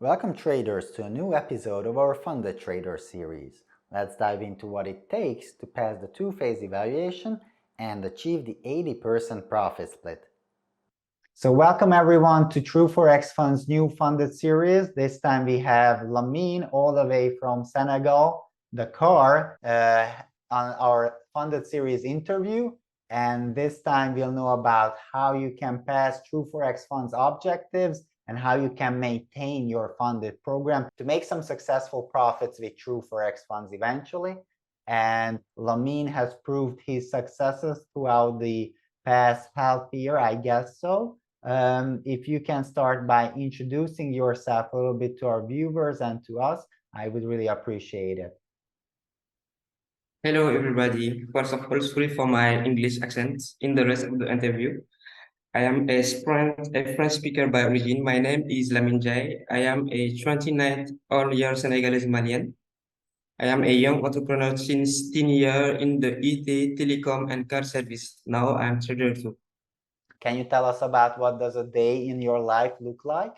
Welcome traders to a new episode of our Funded Trader series. Let's dive into what it takes to pass the two-phase evaluation and achieve the 80% profit split. So welcome everyone to True Forex Funds new funded series. This time we have Lamine all the way from Senegal, Dakar, on our funded series interview. And this time we'll know about how you can pass True Forex Funds objectives and how you can maintain your funded program to make some successful profits with True Forex Funds eventually. And Lamine has proved his successes throughout the past half year, I guess so. If you can start by introducing yourself a little bit to our viewers and to us, I would really appreciate it. Hello, everybody. First of all, sorry for my English accent in the rest of the interview. I am a French speaker by origin. My name is Lamine. I am a 29-year Senegalese Malian. I am a young entrepreneur since 10 years in the IT, telecom, and car service. Now I am trader too. Can you tell us about what does a day in your life look like?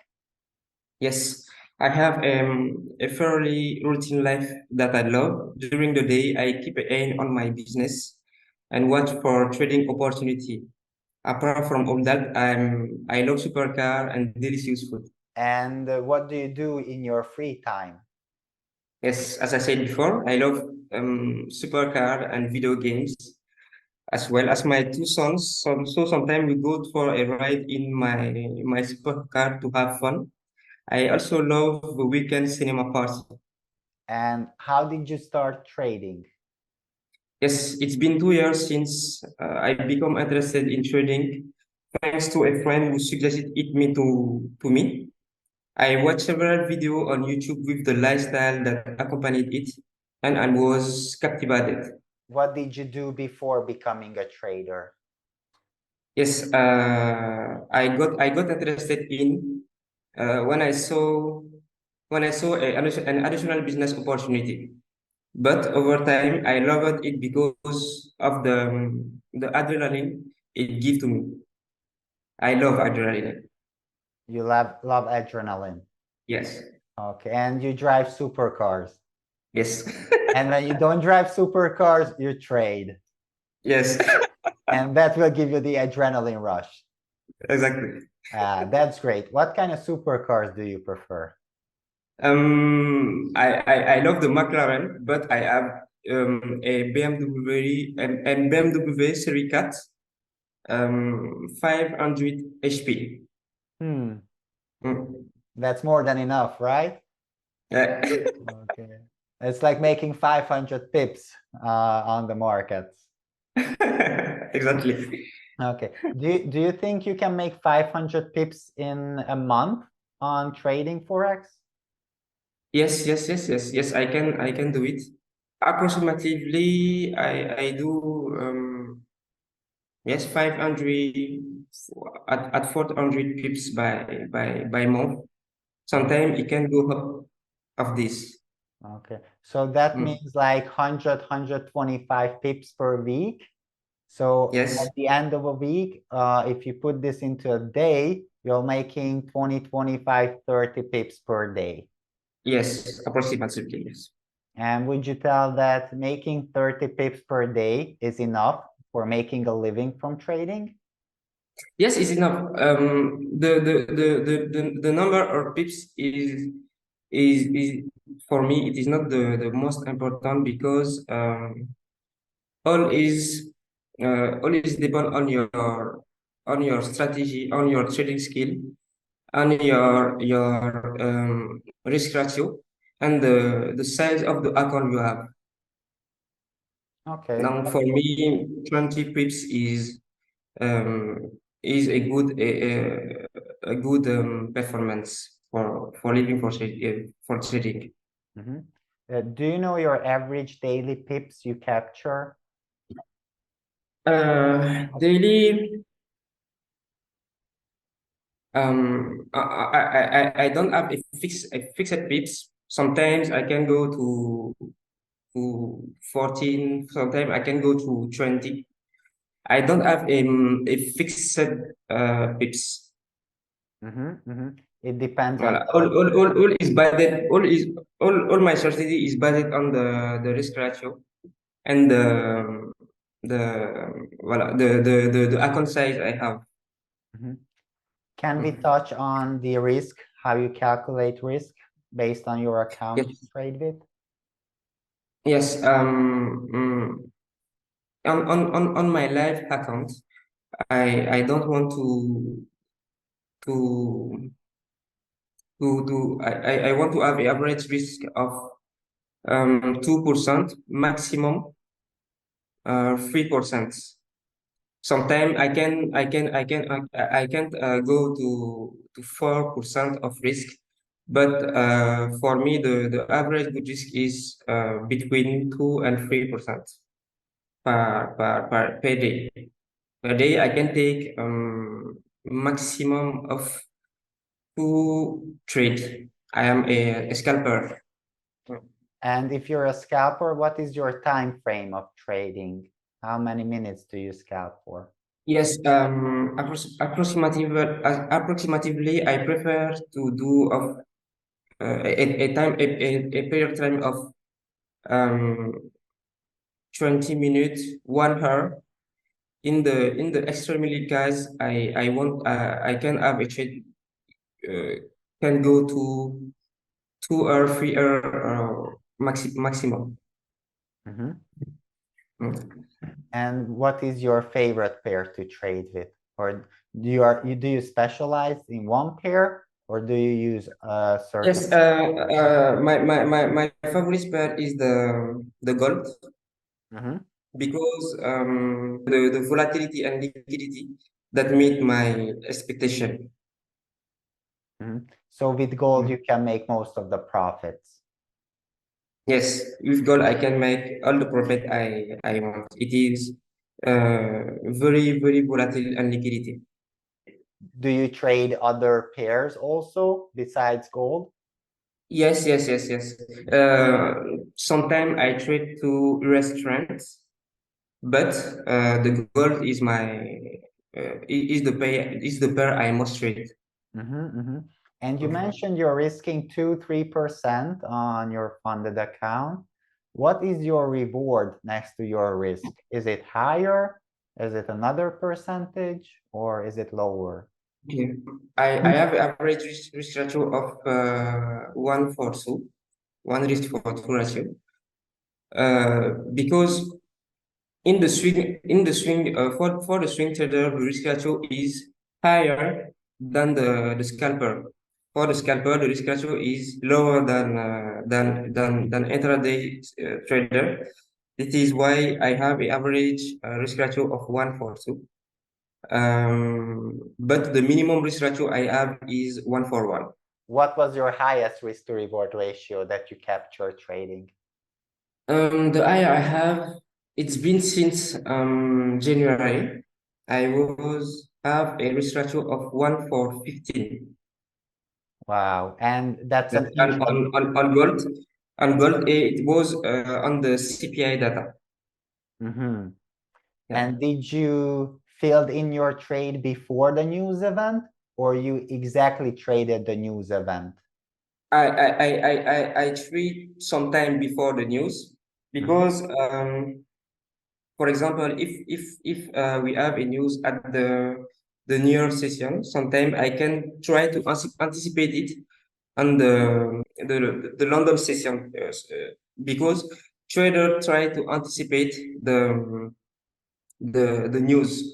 Yes, I have a fairly routine life that I love. During the day, I keep an eye on my business and watch for trading opportunity. Apart from all that, I love supercar and delicious food. And what do you do in your free time? Yes, as I said before, I love supercar and video games, as well as my two sons. So sometimes we go for a ride in my supercar to have fun. I also love the weekend cinema party. And how did you start trading? Yes, it's been 2 years since I become interested in trading, thanks to a friend who suggested it to me. I watched several videos on YouTube with the lifestyle that accompanied it, and I was captivated. What did you do before becoming a trader? Yes, I got interested in when I saw an additional business opportunity. But over time, I loved it because of the adrenaline it gives to me. I love adrenaline. You love adrenaline. Yes, Okay, and you drive supercars. yes, And when you don't drive supercars, you trade. yes, And that will give you the adrenaline rush. exactly. That's great. What kind of supercars do you prefer? I love the McLaren, but I have a BMW and BMW Series Cat 500 HP. Hmm, Mm. that's more than enough, right? Yeah. Okay. It's like making 500 pips on the markets. Exactly. Okay. Do you think you can make 500 pips in a month on trading Forex? Yes. I can do it. Approximately, I do yes 500 at 400 pips by month. Sometimes it can go up of this. Okay. So that Mm. means like 125 pips per week. So Yes, at the end of a week, if you put this into a day, you're making 20, 25, 30 pips per day. yes, approximately, yes. And would you tell that making 30 pips per day is enough for making a living from trading? Yes, it's enough. The number of pips is for me it is not the most important because all is depend on your strategy, on your trading skill, on your risk ratio, and the size of the account you have. Okay. Now, for me, 20 pips um, is a good performance for living for trading. Mhm. Do you know your average daily pips you capture? Daily, I don't have a fixed pips. Sometimes I can go to 14. Sometimes I can go to 20. I don't have a fixed pips. It depends on Voilà. All is based, all my strategy is based on the risk ratio and the voilà the account size I have. Mhm. Can we Mhm. touch on the risk, how you calculate risk based on your account you Yes, trade with? yes. On my live account, I don't want to I want to have an average risk of 2%, maximum 3%. Sometimes I can't go to 4% of risk, but for me the average good risk is between 2 and 3% per day. Per day I can take maximum of 2 trade. I am a scalper. And if you're a scalper, what is your time frame of trading? How many minutes do you scalp for? Yes, approximatively, I prefer to do of a period time of um 20 minutes, 1 hour. In the extremely case, I can have a trade can go to 2 hour, 3 hour maximum. Mhm. Mm. And what is your favorite pair to trade with? Or do you specialize in one pair, or do you use a certain? Yes, my favorite pair is the gold Mhm. because the volatility and liquidity that meet my expectation. Mhm. So with gold, Mm. you can make most of the profits. Yes, with gold I can make all the profit I want. It is very volatile and liquidity. Do you trade other pairs also besides gold? Yes. Sometimes I trade to restaurants, but the gold is the pair I must trade. And you Mhm. mentioned you're risking 2-3% on your funded account. What is your reward next to your risk? Is it higher? Is it another percentage, or is it lower? Okay. I have average risk ratio of 1 for 2, 1 risk for 2 ratio. Because for the swing trader, the risk ratio is higher than the scalper. For the scalper, the risk ratio is lower than intraday trader. It is why I have an average risk ratio of 1 for 2. But the minimum risk ratio I have is 1 for 1. What was your highest risk to reward ratio that you captured trading? The I have, it's been since January. I was have a risk ratio of 1 for 15. Wow. And that's an And intra. on gold, it was on the CPI data. Mhm. Yeah. And did you filled in your trade before the news event, or you exactly traded the news event? I trade sometime before the news Mhm. because for example, if we have a news at the New York session, sometimes I can try to anticipate it on the London session because trader try to anticipate the news,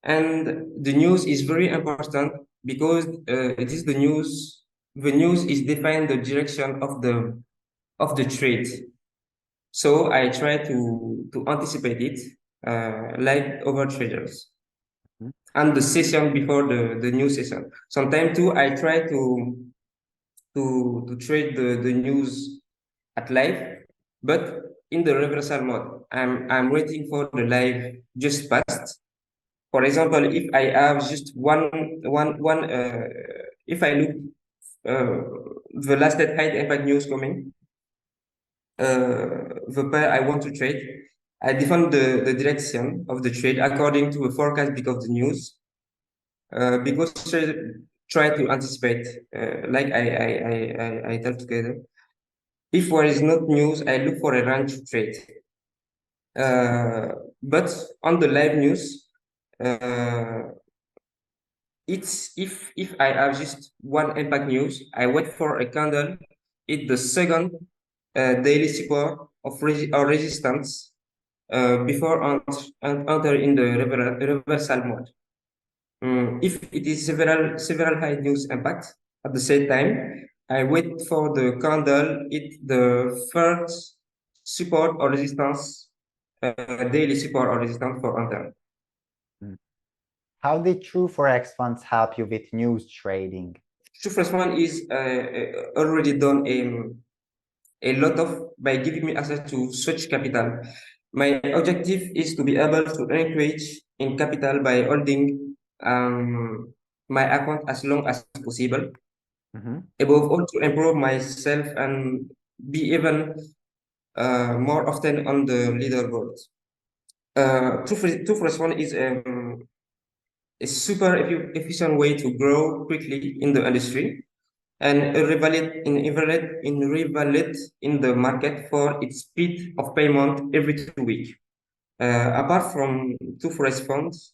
and the news is very important because it is the news. The news is define the direction of the trade. So I try to anticipate it like other traders Mhm. and the session before the new session. Sometimes too I try to trade the news at live, but in the reversal mode. I'm waiting for the live just past. For example, if I have just one if I look uh, the last height impact news coming, the pair I want to trade, I define the direction of the trade according to a forecast because of the news. Because try to anticipate, like I tell together. If there is not news, I look for a range to trade. But on the live news, uh, it's if I have just one impact news, I wait for a candle hit the second daily support of or resistance before enter in the reversal mode. If it is several high news impact at the same time, I wait for the candle hit the first support or resistance, daily support or resistance for enter. Mm. How did True Forex Funds help you with news trading? So first one is already done a lot of by giving me access to such capital. My objective is to be able to encourage in capital by holding my account as long as possible. Mhm. Above all, to improve myself and be even more often on the leaderboard. Two first one is a super efficient way to grow quickly in the industry and irrelevant in the market for its speed of payment every 2 weeks. Apart from two forest funds,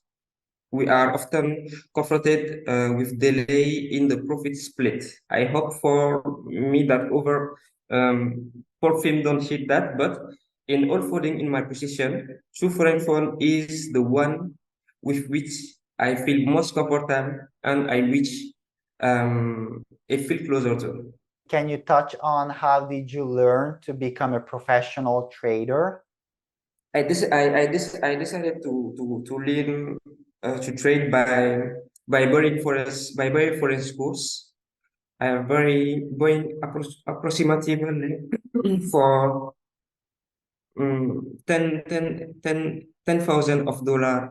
we are often confronted with delay in the profit split. I hope for me that over for film don't hit that, but in all folding in my position, true foreign fund is the one with which I feel most comfortable and I which I feel closer to. Can you touch on how did you learn to become a professional trader? I decided to learn to trade by buying forest course. I am very buying approximately for 10,000 of dollar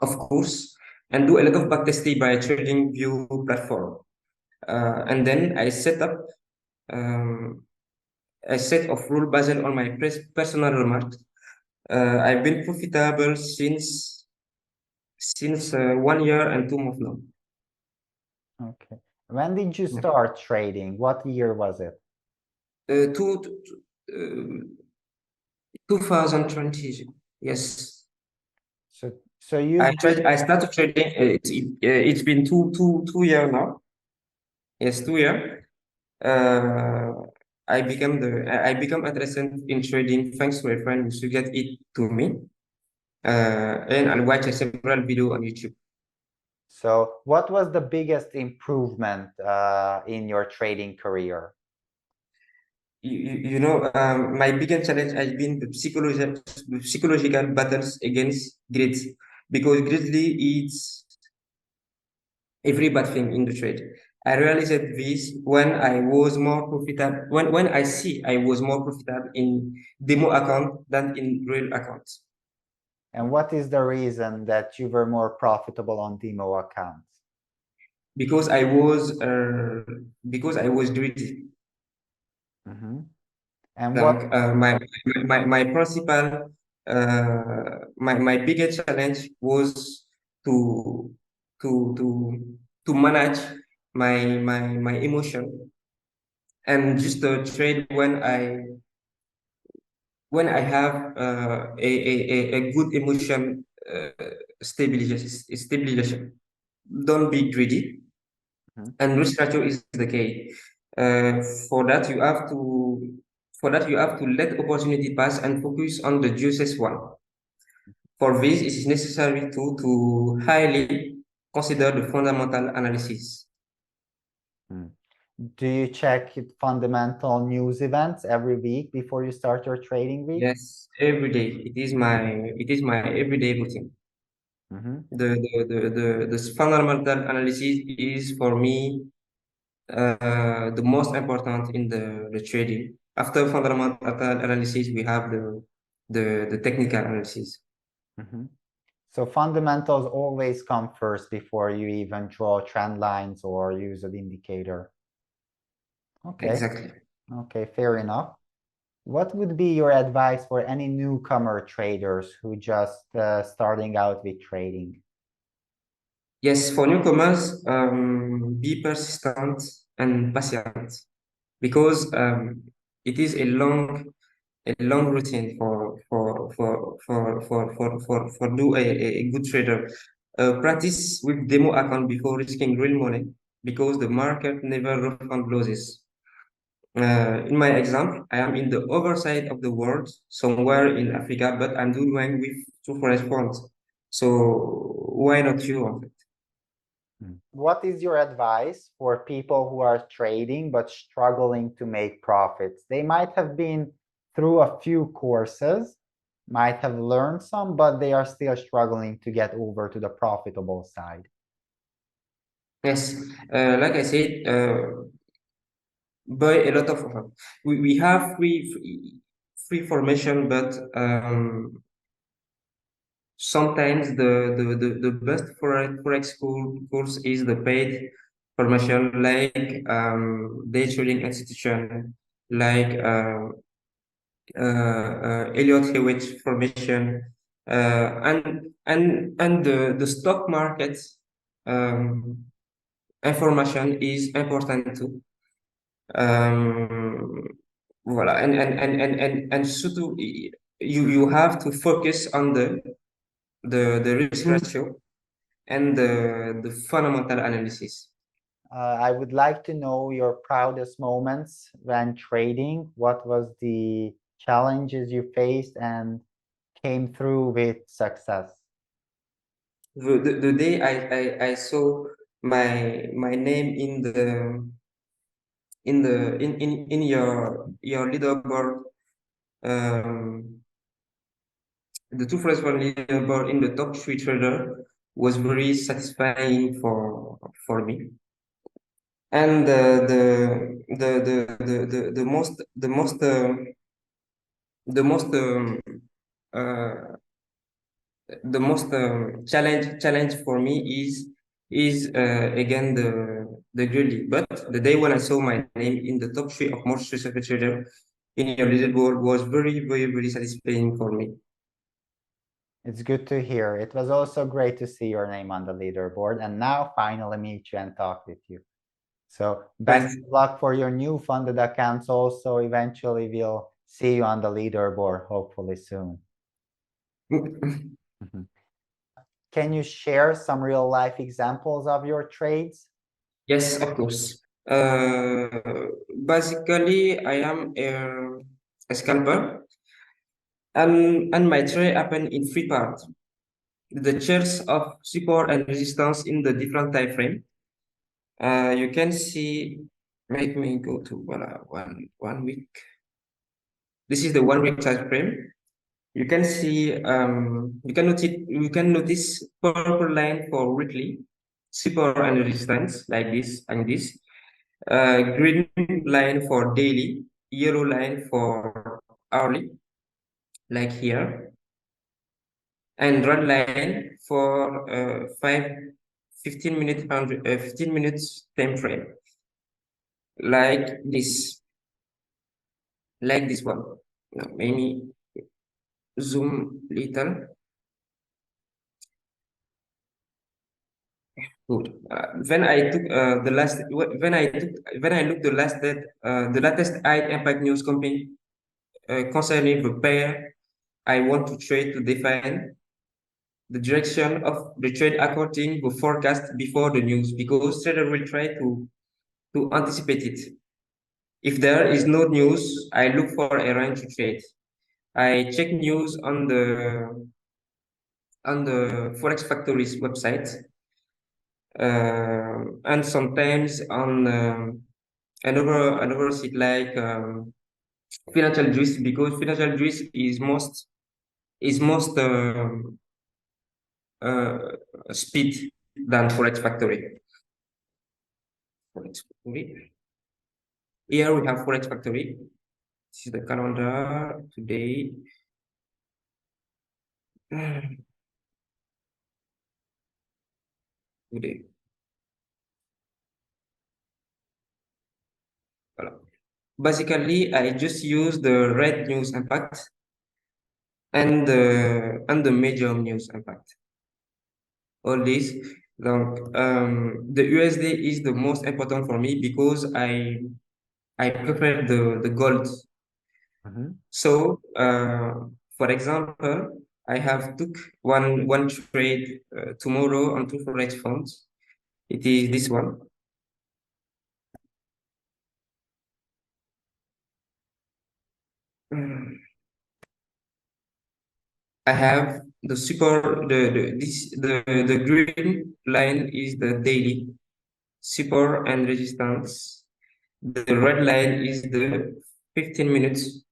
of course and do a lot of backtesting by trading view platform. And then I set up um, a set of rule based on my personal remarks. I've been profitable since 1 year and 2 months now. Okay. When did you Yeah. start trading? What year was it? Two, 2020. Yes, So, so you've been, I started trading. It's been two year now. Yes, 2 year. Uh, I become interested in trading thanks to a friend who suggested it to me. And I watched several video on YouTube. so what was the biggest improvement in your trading career? My biggest challenge has been the psychological battles against greed, because greedily is every bad thing in the trade. I realized this when I was more profitable, when I see I was more profitable in demo account than in real accounts, And what is the reason that you were more profitable on demo accounts? because I was greedy. Mhm. And what, Like my principal my biggest challenge was to to to to manage my emotion and just trade when I have a good emotion stabilization. Don't be greedy, Mhm. and restructure is the key. Uh, for that you have to you have to let opportunity pass and focus on the juiciest one. For this, it is necessary to highly consider the fundamental analysis. Mm. Do you check fundamental news events every week before you start your trading week? Yes, every day. It is my everyday routine. Mhm. The fundamental analysis is for me the most important in the trading. After fundamental analysis, we have the technical analysis. Mhm. So fundamentals always come first before you even draw trend lines or use an indicator. Okay, Exactly. okay, fair enough. What would be your advice for any newcomer traders who just starting out with trading? Yes, for newcomers, be persistent and patient because it is a long routine for do a good trader. Practice with demo account before risking real money because the market never refund losses. In my example, I am in the other side of the world, somewhere in Africa, but I'm doing with True Forex Funds. So why not you? What is your advice for people who are trading but struggling to make profits? They might have been through a few courses, might have learned some, but they are still struggling to get over to the profitable side. Yes, like I said, buy a lot of we have free formation, but sometimes the best forex course is the paid formation, like day trading institution, like Elliott Hewitt formation, and the stock market um, information is important too. Um, Voilà, and surtout you have to focus on the risk ratio and the fundamental analysis. I would like to know your proudest moments when trading. What was the challenges you faced and came through with success? The day I saw my name in your leaderboard, um, the two first one leaderboard in the top three trader was very satisfying for me. And uh, the most challenge for me is again the grilly. But the day when I saw my name in the top three of most research trader in your leaderboard was very satisfying for me. It's good to hear. It was also great to see your name on the leaderboard and now finally meet you and talk with you. So best Thanks. of luck for your new funded accounts also. Eventually we'll see you on the leaderboard, hopefully soon. Mhm. Can you share some real life examples of your trades? Yes, of course. Uh, Basically, I am a scalper, and my trade happened in three parts: the charts of support and resistance in the different time frame. You can see, let me go to one week. This is the 1 week time frame. You can see, you can notice purple line for weekly support and resistance like this and this. Green line for daily, yellow line for hourly, like here, and red line for 15 minute 15 minutes time frame, like this. Like this one. Now, maybe zoom little. Good. When I took the last when I looked the latest high impact news company concerning the pair I want to trade to define the direction of the trade according to forecast before the news, because trader will try to anticipate it. If there is no news, I look for a range to trade. I check news on the Forex Factory's website, and sometimes on another site like Financial Juice, because Financial Juice is most uh, speed than Forex Factory. Forex Factory. Here we have Forex Factory. This is the calendar today. Today. Voilà. Basically, I just use the red news impact and the medium news impact. All these. The USD is the most important for me because I prefer the gold. So, for example, I have took one trade tomorrow on True Forex Funds. It is this one. I have the support. The green line is the daily support and resistance. The red line is the 15 minutes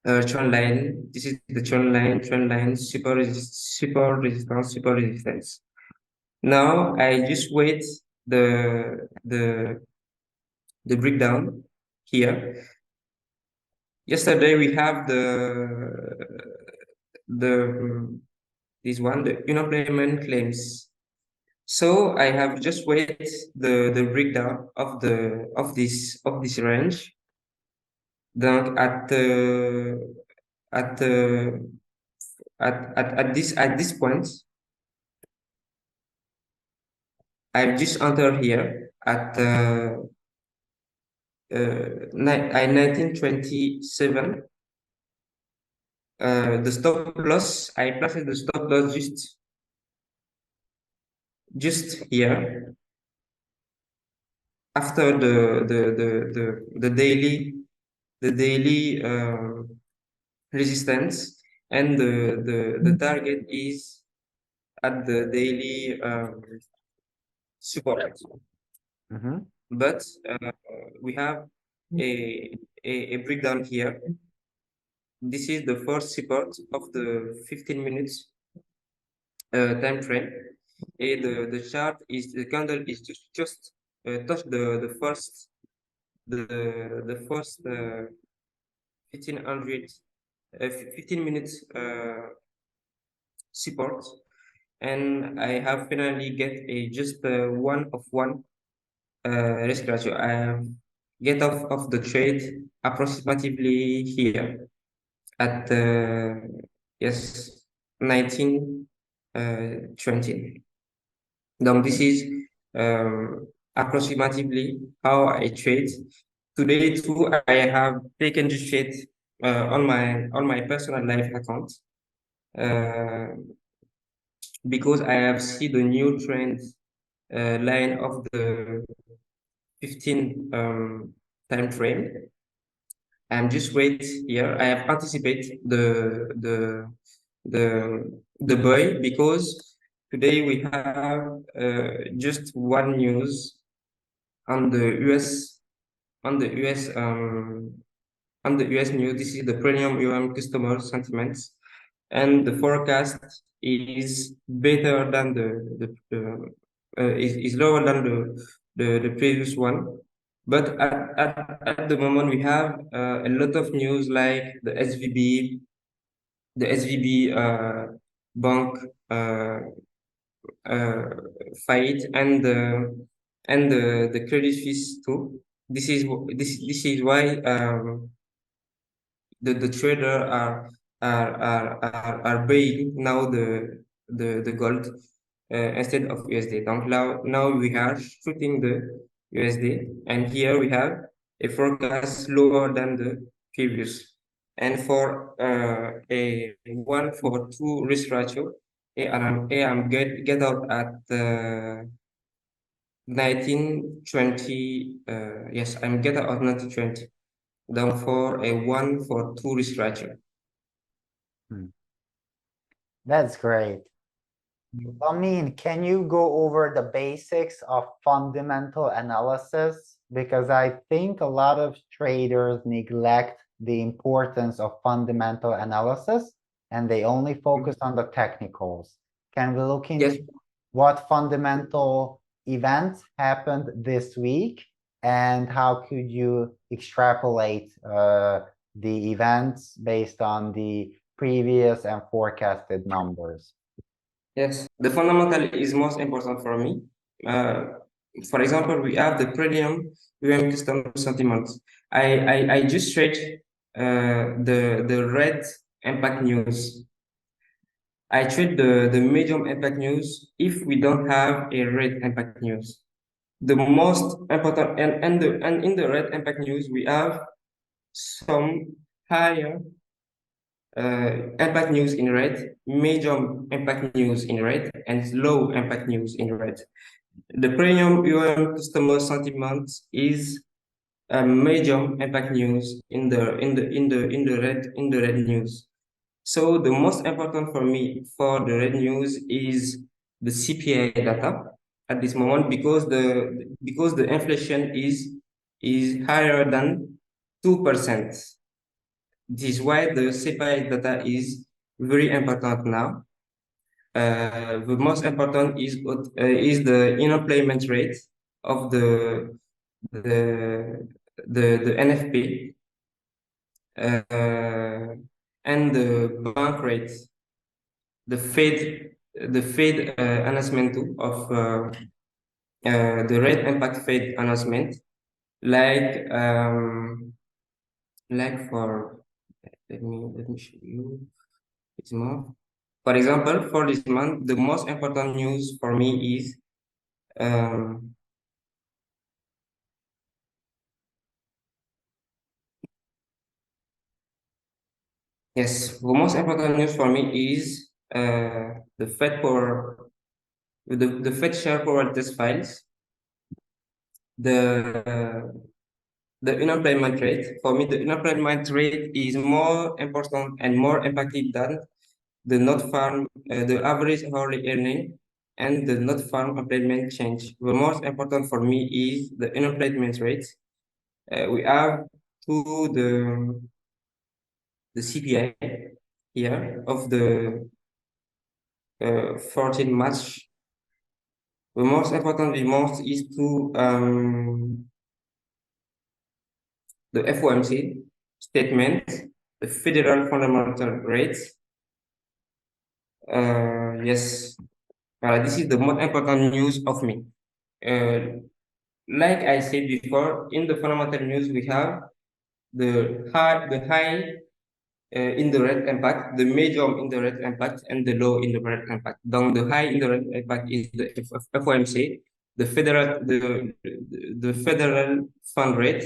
trend line. This is the trend line, super resistance, super resistance. Now I just wait the breakdown here. Yesterday we have the this one, the unemployment claims. So I have just wait the breakdown of this range. Then at the at this point, I just enter here at 1927. The stop loss, I placed the stop loss just here after the daily resistance, and the target is at the daily support. But we have a breakdown here. This is the first support of the 15 minutes time frame. The chart is the candle is just touch the first 1500 15 minutes support, and I have finally get a just one of one risk ratio. I have get off of the trade approximately here at yes 1920. Now this is approximately how I trade. Today too, I have taken the trade on my personal life account because I have seen the new trend line of the 15 time frame. I'm just wait here. I have anticipated the buy because today we have just one news on the US on the US on the US news. This is the premium customer sentiments, and the forecast is better than is lower than the previous one. But at the moment we have a lot of news like the SVB bank uh, fight, and the Credit Suisse too. This is why the trader are buying now the gold instead of USD. Now we are shooting the USD, and here we have a forecast lower than the previous. And for a 1-for-2 risk ratio, I'm get out at 1920. Yes, I'm get out at 1920. Down for a 1-for-2 risk ratio. That's great. Lamine, can you go over the basics of fundamental analysis? Because I think a lot of traders neglect the importance of fundamental analysis and they only focus on the technicals. Can we look into Yes. what fundamental events happened this week and how could you extrapolate the events based on the previous and forecasted numbers? Yes, the fundamental is most important for me. For example, we have the premium customer sentiments. I just read the red impact news. I trade the medium impact news if we don't have a red impact news. The most important and in the red impact news we have some higher impact news in red, medium impact news in red, and low impact news in red. The premium UM customer sentiment is a medium impact news in the red news. So the most important for me for the red news is the CPI data at this moment because the inflation is higher than 2%. This is why the CPI data is very important now. The most important is the unemployment rate of the the NFP and the bank rate, the Fed announcement too of the rate impact Fed announcement, like for let me show you. It's more. For example, for this month, the most important news for me is yes, the most important news for me is the Fed share power test files, the the unemployment rate. For me, the unemployment rate is more important and more impacted than the not farm, the average hourly earning and the not farm employment change. The most important for me is the unemployment rate. We have to the CPI here of the 14 March. The most important remarks is to the FOMC statement, the federal fundamental rates. Yes, this is the most important news of me. Like I said before, in the fundamental news we have the high indirect impact, the medium indirect impact, and the low indirect impact. Then the high indirect impact is the FOMC, the federal fund rate,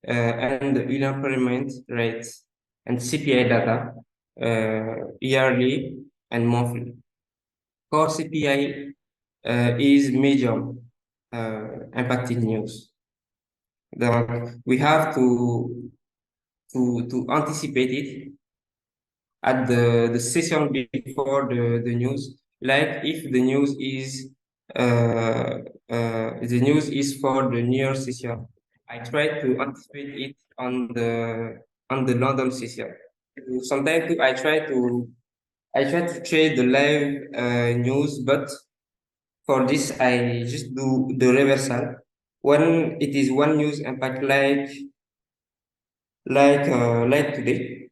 and the unemployment rate, and CPI data, yearly and monthly. Core CPI is medium impacted news. Then we have to anticipate it at the session before the news. Like if the news is for the New Year session, I try to anticipate it on the London session. Sometimes I try to trade the live news, but for this I just do the reversal. When it is one news impact like today,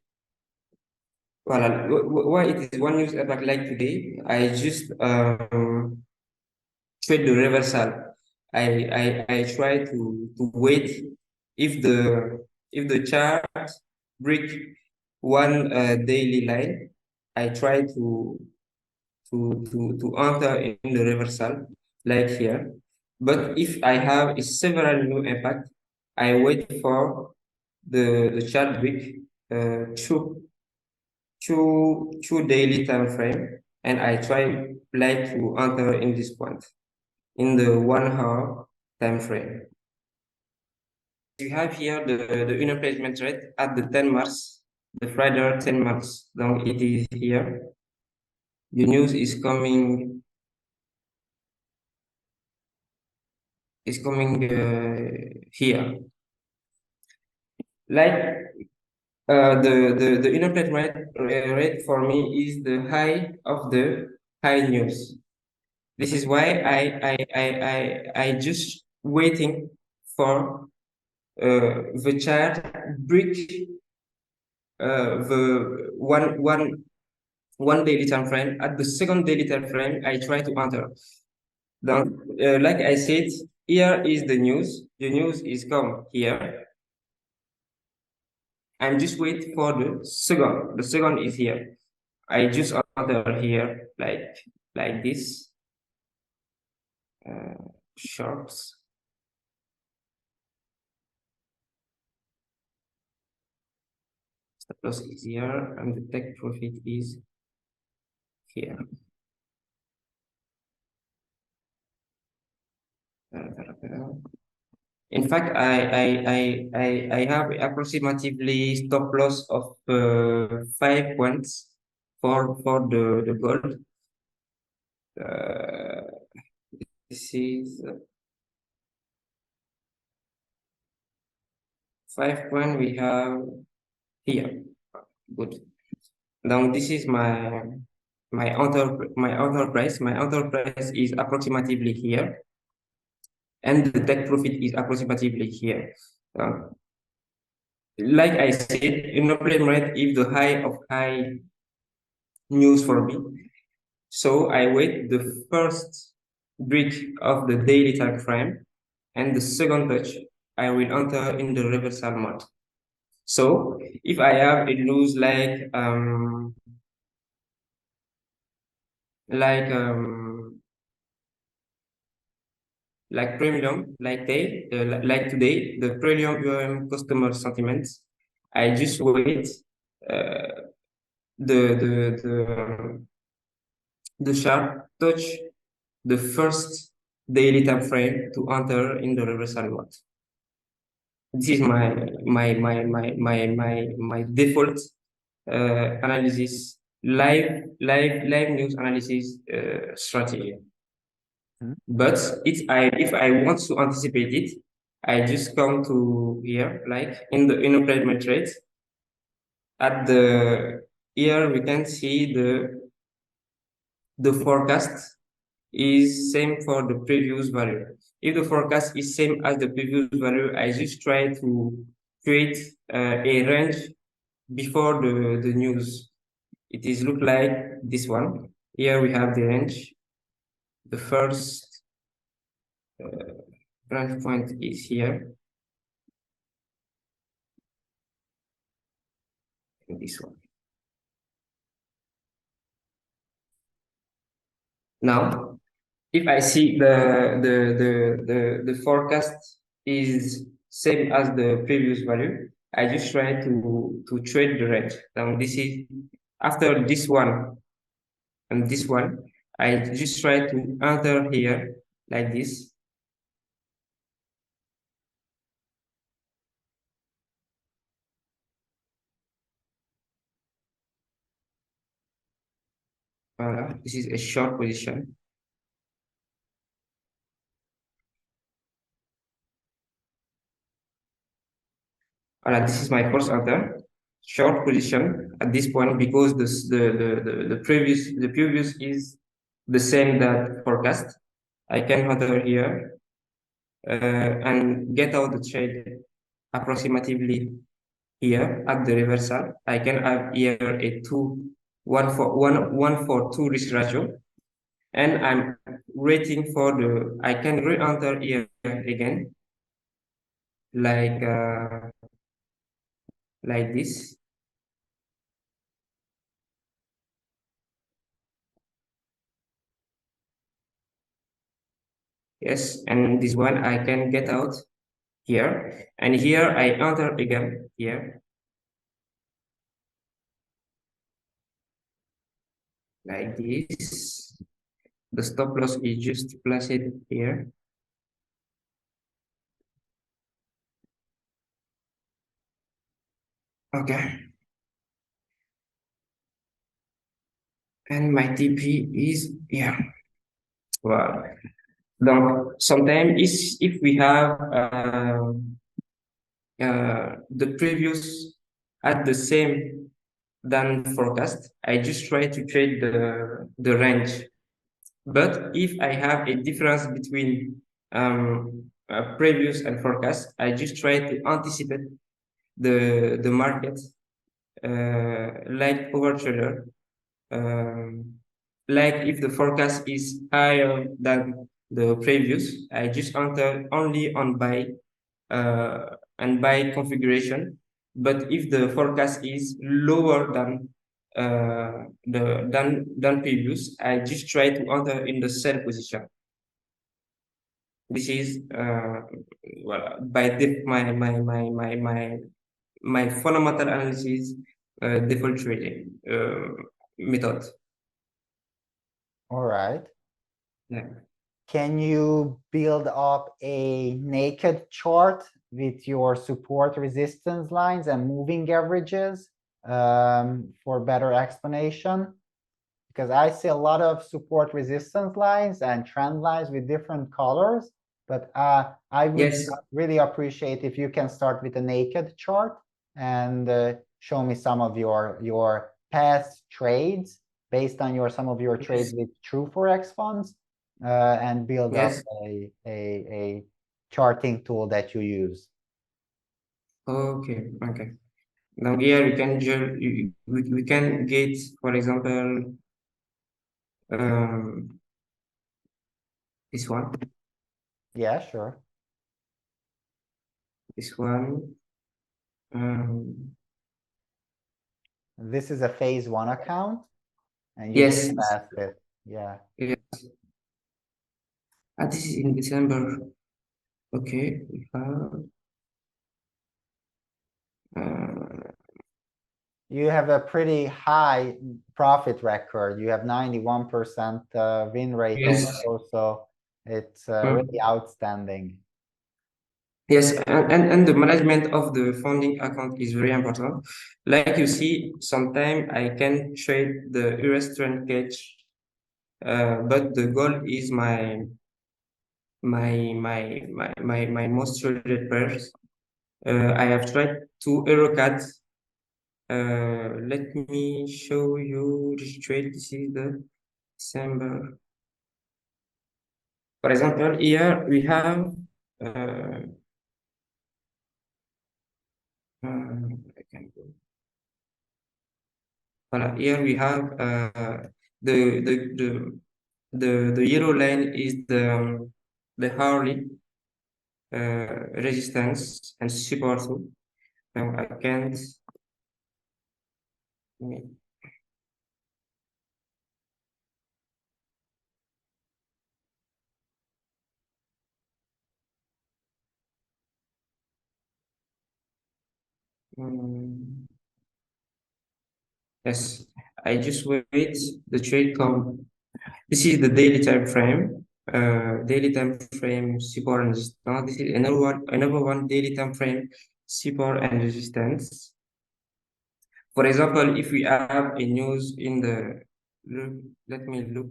why it is one news impact like today, I just trade the reversal. I try to wait if the chart break one daily line. I try to enter in the reversal like here. But if I have a several new impact, I wait for the chart break two daily time frame, and I try like to enter in this point in the 1 hour time frame. You have here the unit placement rate at the 10 March, the Friday 10 March. Donc it is here. The news is coming here. Like the unit placement rate for me is the high of the high news. This is why I just waiting for the chart break the one daily time frame. At the second daily time frame, I try to enter. Then, like I said, here is the news. The news is come here. I'm just waiting for the second. The second is here. I just enter here like this. Shorts. Stop loss is here, and the take profit is here. In fact, I have approximately stop loss of 5 points for the gold. This is 5 point we have here. Good. Now this is my order price. My order price is approximately here, and the take profit is approximately here. Like I said, in a plain rate, if the high of high news for me, so I wait the first break of the daily time frame, and the second touch I will enter in the reversal mode. So if I have a news like premium, like today, the premium customer sentiments, I just wait the sharp touch the first daily time frame to enter in the reversal mode. This is my default analysis, live news analysis strategy. But if I want to anticipate it, I just come to here, like in the implement trades. At the here we can see the forecast is same for the previous value. If the forecast is same as the previous value, I just try to create a range before the news. It is look like this one. Here we have the range. The first branch point is here. And this one. Now, if I see the forecast is same as the previous value, I just try to trade the range. Now this is after this one and this one, I just try to enter here like this. This is a short position. This is my first enter short position at this point because the previous is the same that forecast. I can enter here and get out the trade approximately here at the reversal. I can have here a 1 for 2 risk ratio, and I'm waiting for I can re-enter here again like this. Yes, and this one I can get out here, and here I enter again here like this. The stop loss is just placed here. Okay. And my TP is here. Wow. Donc, sometimes if we have the previous at the same than forecast, I just try to trade the range. But if I have a difference between previous and forecast, I just try to anticipate the market like overtrader. Like if the forecast is higher than the previous, I just enter only on buy and buy configuration. But if the forecast is lower than than previous. I just try to enter in the sell position. This is well, by my fundamental analysis default trading method. All right. Yeah. Can you build up a naked chart with your support resistance lines and moving averages for better explanation? Because I see a lot of support resistance lines and trend lines with different colors, but I would Yes. really appreciate if you can start with a naked chart and show me some of your past trades based on some of your trades Yes. with True Forex Funds and build up Yes. a charting tool that you use. Okay. Okay. Now here we can we can get, for example, um, this one, Yeah, sure. this one. Um, This is a phase one account, and you just yes. passed it. Yeah. Yes. This is in December. Okay. We have. Uh, You have a pretty high profit record. You have 91% win rate yes. also, so it's really Mm. outstanding. Yes, and the management of the funding account is very important. Like you see, sometimes I can trade the US trend catch, but the goal is my most traded pairs. I have tried two Eurocats. Let me show you this trade. This is the December. For example, here we have I can go. Voilà, here we have the the the the yellow line is the hourly resistance and support. Now I can't. um, yes, I just wait the trade come. This is the daily time frame. Daily time frame support and resistance. This is another one daily time frame support and resistance. For example, if we have a news in the look, let me look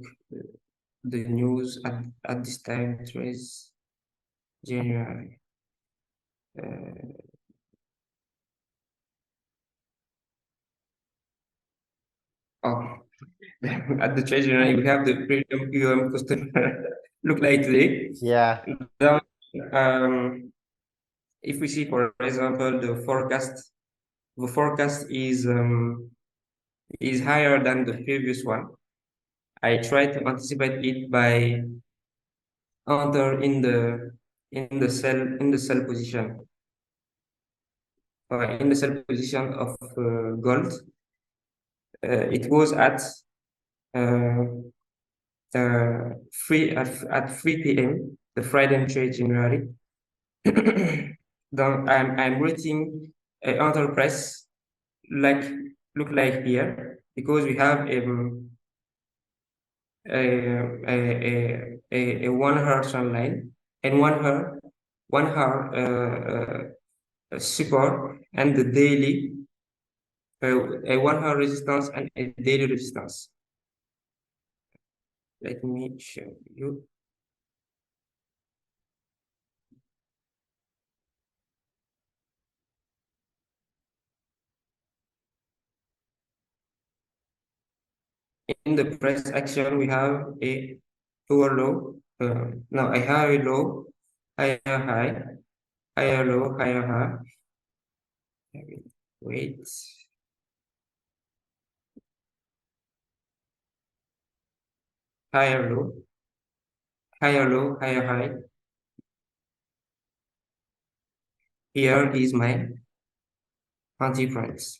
the news at this time. It was January. Uh, oh, at the treasury we have the premium QM customer look like today. Yeah. Now, if we see, for example, the forecast is higher than the previous one. I try to anticipate it by enter in the sell position, in the sell position of gold. It was at uh, 3 p.m. the Friday trade January. Then I'm rating enterprise like look like here because we have a 1 hour trend line and 1 hour support and the daily a 1 hour resistance and a daily resistance. Let me show you. In the price action, we have a lower low. Now I have a low, higher high, higher low, higher high. Wait. Higher low, higher low, higher high. Here is my entry price.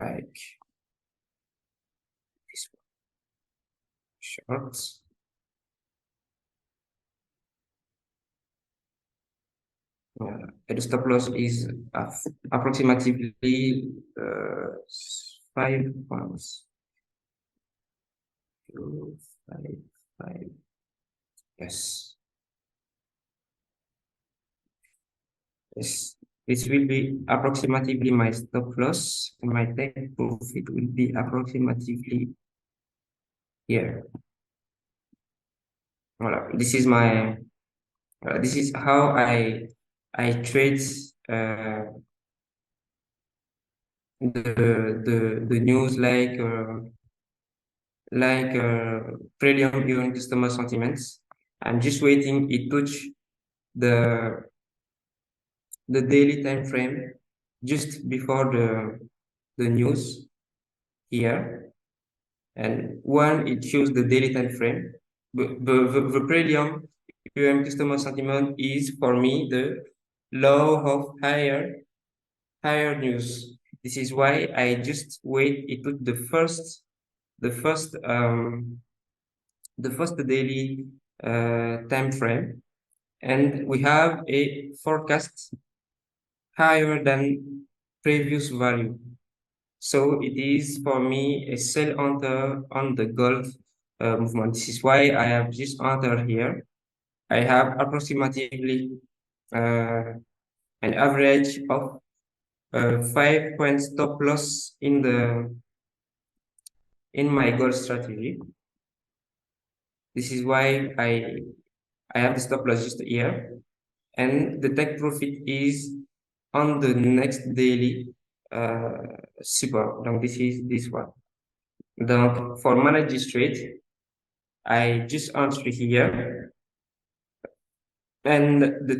like this short. The stop loss is approximately 5 pounds. 255. Yes. Yes. This will be approximately my stop loss, and my take profit will be approximately here. Voilà. This is my. This is how I trade the news like premium even customer sentiments. I'm just waiting it touch the daily time frame just before the news here, and when it shows the daily time frame, the premium even customer sentiment is for me the low of higher news. This is why I just wait it took the first daily time frame, and we have a forecast higher than previous value. So it is for me a sell enter on the gold movement. This is why I have just entered here. I have approximately an average of 5 point stop loss in my gold strategy. This is why I have the stop loss just here, and the take profit is on the next daily support. Donc this is this one. Donc for manage this trade, I just enter here, and the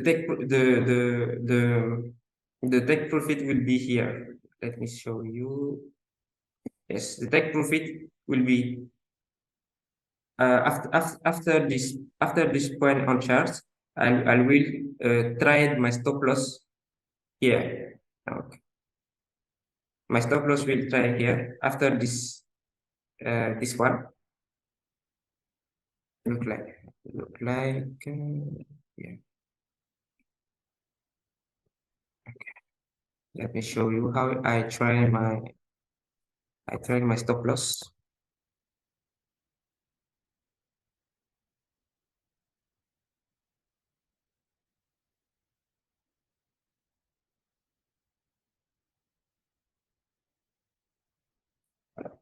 take profit will be here. Let me show you. Yes, the take profit will be after this point on chart. I will try my stop loss here. Okay. My stop loss will try here after this one. Look like yeah. Okay. Let me show you how I try my stop loss.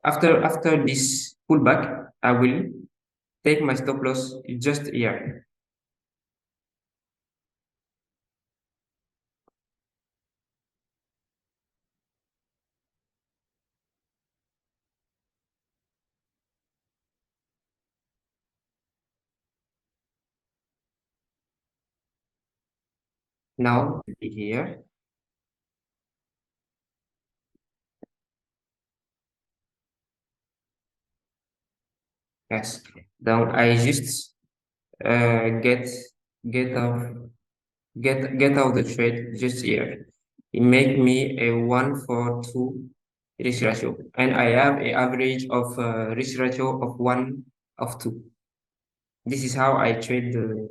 After this pullback, I will take my stop loss just here. Now here. Yes. Now I just get out the trade just here. It make me a 1-for-2 risk ratio, and I have an average of risk ratio of 1 of 2. This is how I trade the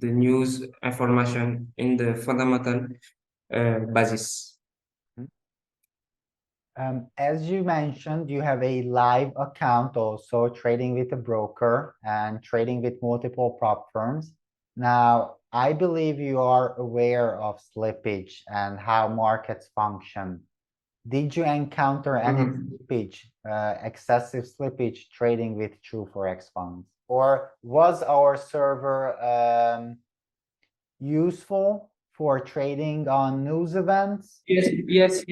news information in the fundamental basis. As you mentioned, you have a live account also trading with a broker and trading with multiple prop firms. Now, I believe you are aware of slippage and how markets function. Did you encounter any slippage, excessive slippage trading with True Forex Funds? Or was our server useful for trading on news events? Yes.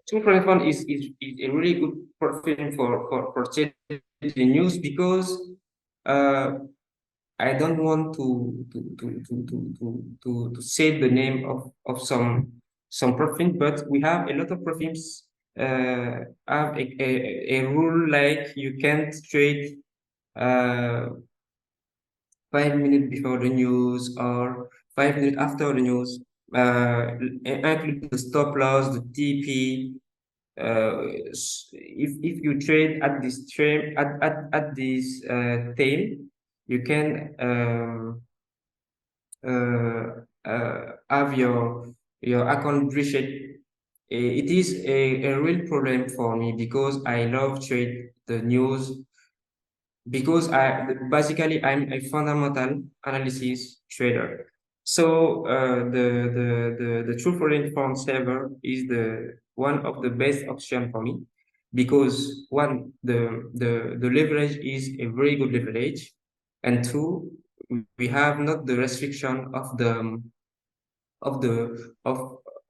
True Forex Fund is a really good platform for trading the news, because I don't want to say the name of some platform, but we have a lot of platforms have a rule like you can't trade 5 minutes before the news or 5 minutes after the news, include the stop loss, the TP, if you trade at this trade at this time, you can have your account reset. It is a real problem for me because I love trade the news because I'm a fundamental analysis trader. So the True Forex Fund server is the one of the best option for me because one the leverage is a very good leverage, and two we have not the restriction of the of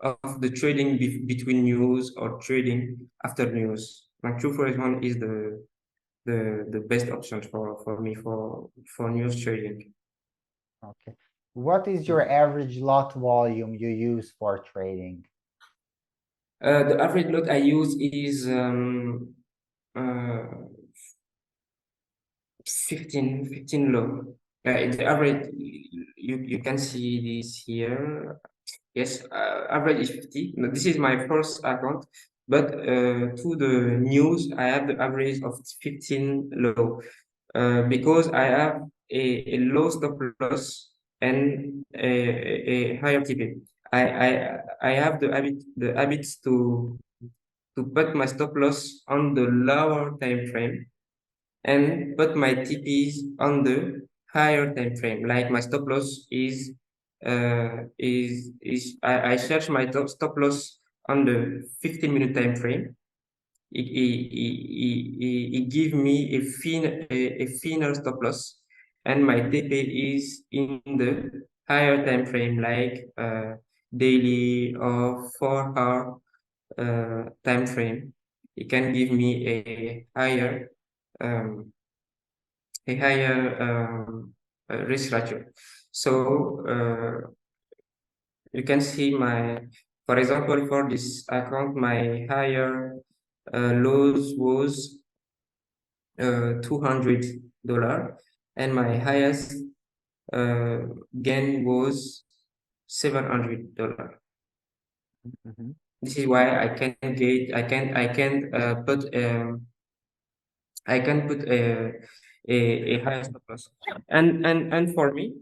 of the trading between news or trading after news. Like True Forex Fund is the best option for me for news trading. Okay. What is your average lot volume you use for trading? The average lot I use is uh, 15 low. The average you can see this here. Yes, average is 50. No, this is my first account, but to the news I have the average of 15 low. Because I have a low stop loss and a higher TP. I have the habits to put my stop loss on the lower time frame and put my TPs on the higher time frame. Like my stop loss is I search my stop loss on the 15-minute time frame. It give me a thinner stop loss, and my TP is in the higher time frame, like daily or 4 hour time frame. It can give me um, a higher risk ratio. So you can see for example, for this account, my higher lows was $200, and my highest uh, gain was $700. Mhm. This is why I can put a higher stop loss. And for me,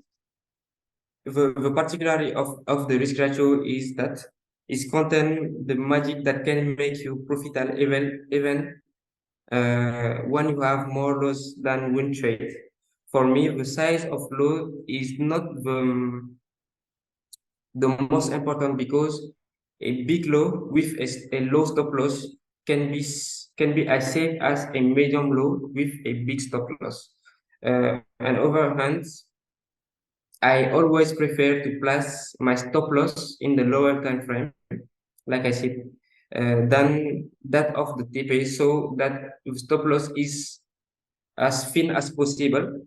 the particularity of the risk ratio is that is contain the magic that can make you profitable even when you have more loss than win trade. For me, the size of loss is not the most important because a big low with a low stop loss can be as safe as a medium low with a big stop loss. And overhand, I always prefer to place my stop loss in the lower time frame, like I said, than that of the TP, so that the stop loss is as thin as possible.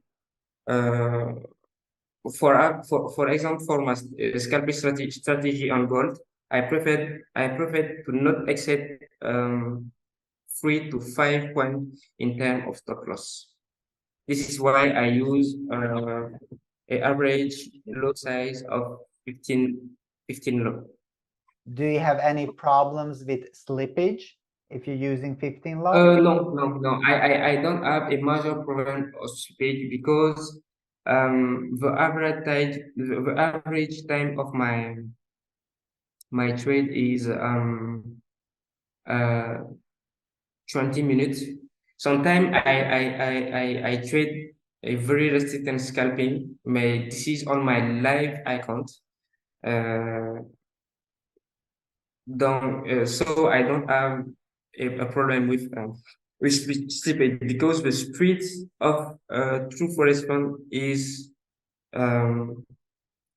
Uh, for example, for my scalping strategy on gold, I prefer to not exceed 3 to 5 points in terms of stop loss. This is why I use a average lot size of 15 lot. Do you have any problems with slippage if you're using 15 lot? No. I don't have a major problem of speed because the average time of my trade is uh 20 minutes. Sometimes I trade a very restricted scalping. This is on my live account. Uh, so I don't have a problem with slippage because the speed of True Forex Fund is um,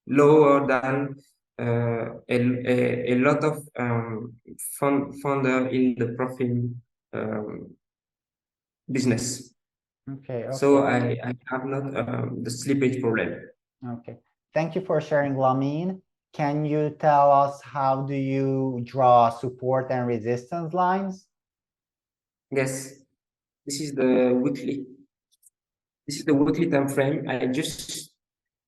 lower than a lot of founder in the profit um, business. Okay, So okay, I have not the slippage problem. okay. Thank you for sharing, Lamine. Can you tell us how do you draw support and resistance lines? Yes, this is the weekly. This is the weekly time frame. I just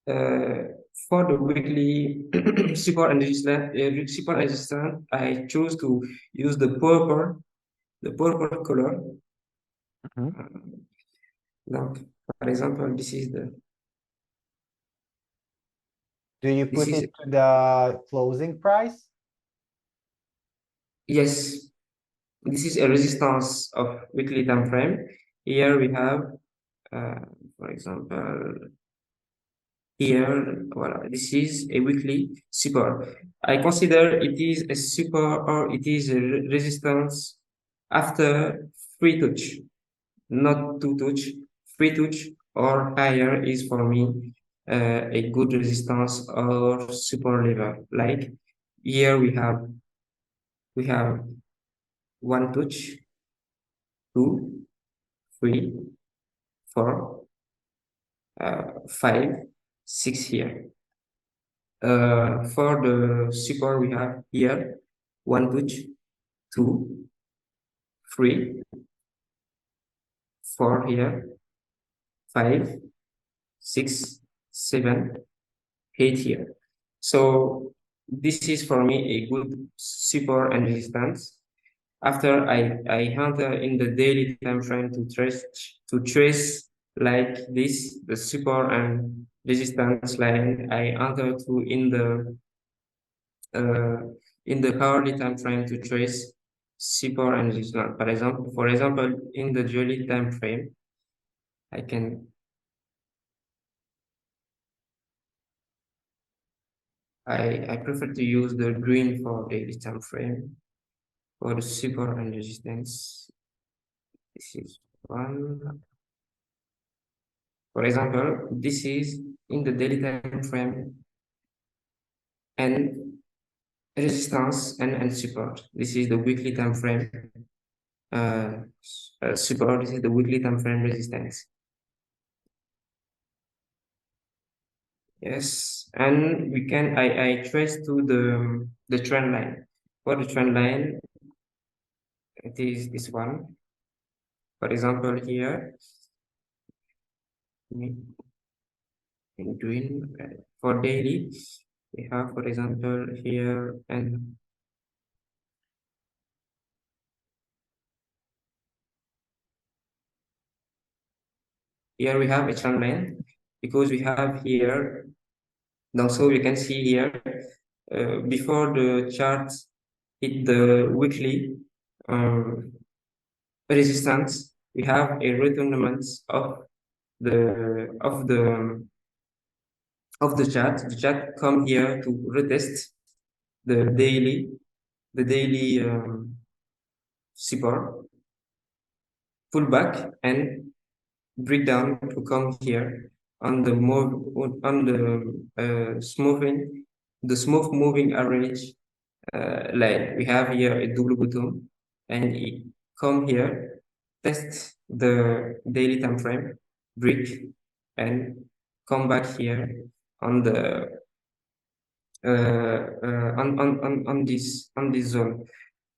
uh, For the weekly support and resistance, I choose to use the purple color. Donc, for example, this is the. Do you This put is it to the closing price? yes. This is a resistance of weekly time frame. Here we have, for example, here, well, this is a weekly support. I consider it is a support or it is a resistance after free touch, not two touch. Free touch or higher is for me a good resistance or support level. Like here we have one touch, two, three, four, 5, 6 here. For the support, we have here 1 touch, 2, 3, 4 here, 5, 6, 7, 8 here. So this is for me a good support and resistance. After I enter in the daily time frame to trace like this the support and resistance line. I enter to in the hourly time frame to trace support and resistance. For example, in the daily time frame, I can I prefer to use the green for daily time frame for the support and resistance. This is one. For example, this is in the daily time frame and resistance and support. This is the weekly time frame support. This is the weekly time frame resistance. Yes, and we can I trace to the trend line. For the trend line, it is this one. For example, here in green for daily, we have, for example, here and here we have a trend line because we have here. So you can see here before the chart hit the weekly resistance, we have a retournement the of the chart. The chart come here to retest the daily support, pull back and break down to come here on the move on the smooth moving average line. We have here a double bottom and it come here, test the daily time frame, break and come back here on the on this zone.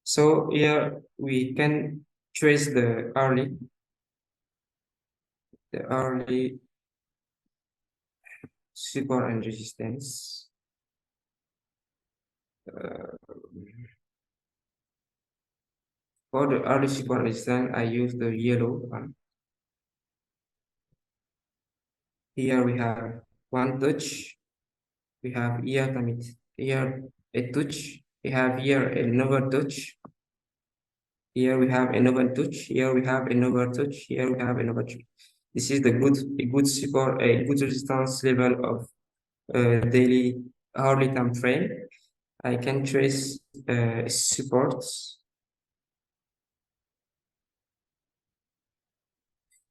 So here we can trace the early support and resistance. For the early support resistance, I use the yellow one. Here we have one touch. We have here a touch. We have here another touch. Here we have another touch. Here we have another touch. Here we have another touch. This is a good support, a good resistance level of daily hourly time frame. I can trace supports.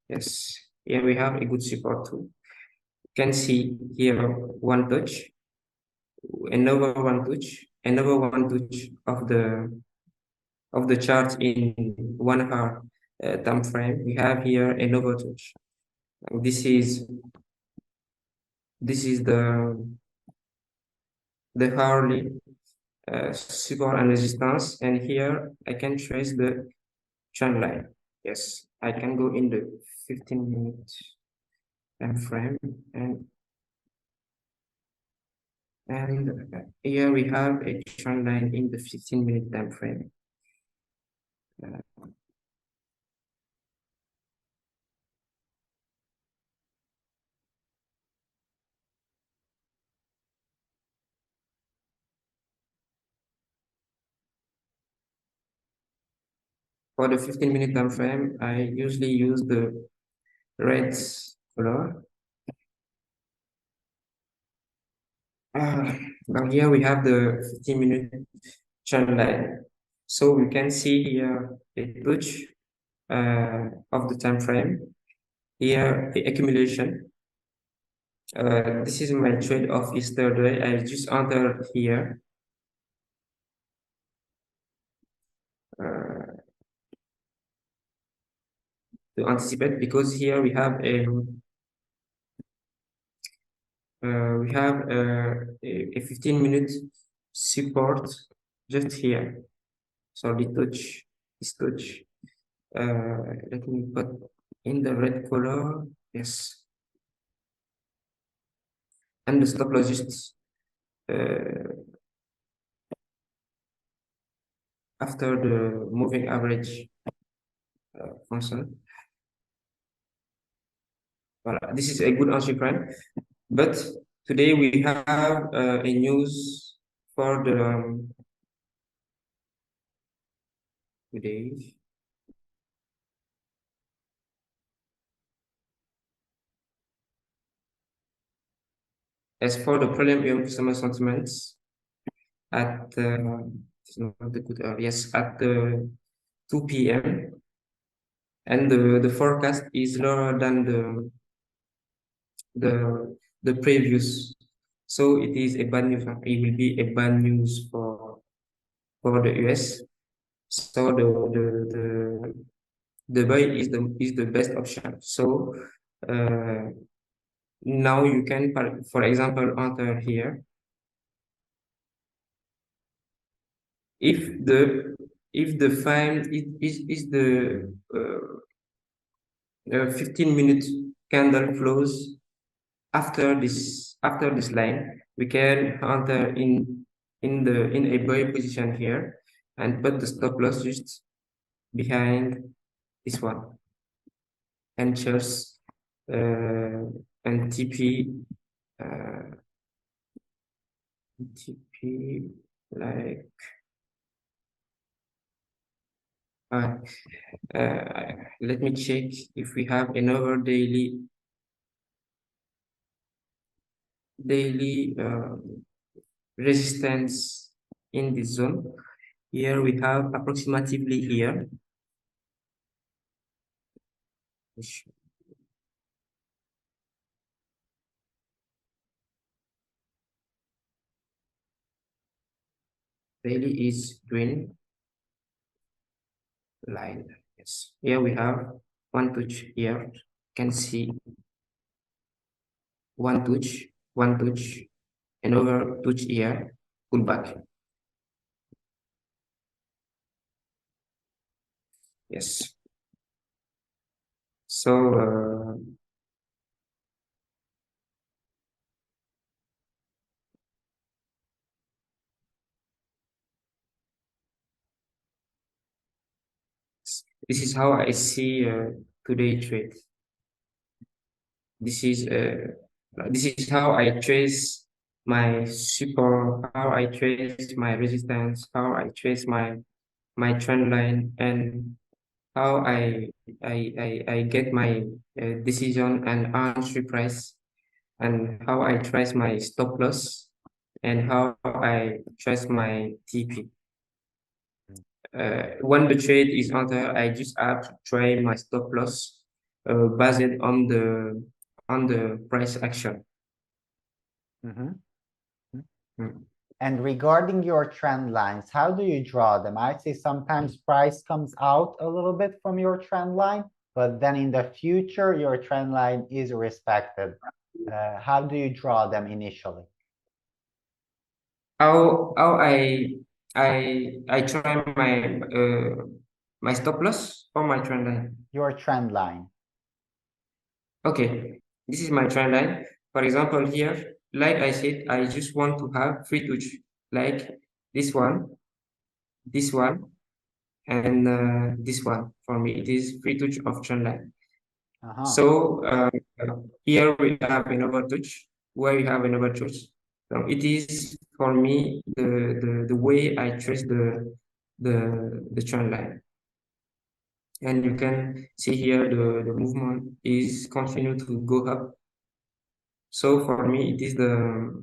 Yes, here we have a good support too. You can see here one touch, another one touch, another one touch of the chart in 1 hour time frame. We have here another touch. This is the hourly support and resistance, and here I can trace the trend line. Yes, I can go in the 15-minute time frame and And here we have a trend line in the 15-minute time frame. For the 15-minute time frame, I usually use the red color. Now here we have the 15-minute trend line. So we can see here a touch of the time frame. Here the accumulation. This is my trade of yesterday. I just entered here. To anticipate, because here we have a 15-minute support just here. So the touch, this touch. Let me put in the red color. Yes, and the stop loss just after the moving average function. Voilà. This is a good entry point. But today we have a news for the today. As for the premium customer sentiments at it's not the good yes, at 2 p.m. and the forecast is lower than the previous. So it is a bad news. It will be a bad news for the US. So the buy is the best option. So now you can, for example, enter here. If the file is the 15-minute candle close after this line, we can enter in a buy position here and put the stop loss just behind this one and choose and TP like let me check if we have another daily resistance in this zone. Here we have approximately here. Daily is green line. Yes. Here we have one touch here. You can see one touch, another touch here, pull back. Yes. So this is how I see today trade. This is how I trace my support, how I trace my resistance, how I trace my trend line, and how I get my decision and entry price, and how I trace my stop loss, and how I trace my TP. When the trade is under, I just have to try my stop loss based on the price action. And regarding your trend lines, how do you draw them? I see sometimes price comes out a little bit from your trend line, but then in the future, your trend line is respected. How do you draw them initially? How I try my stop loss or my trend line? Your trend line. Okay, this is my trend line. For example, here like I said, I just want to have free touch, like this one, and this one. For me, it is free touch of trend line. Uh-huh. So here we have another touch, where we have another touch. So it is for me the way I trace the trend line. And you can see here the movement is continue to go up. So for me, it is the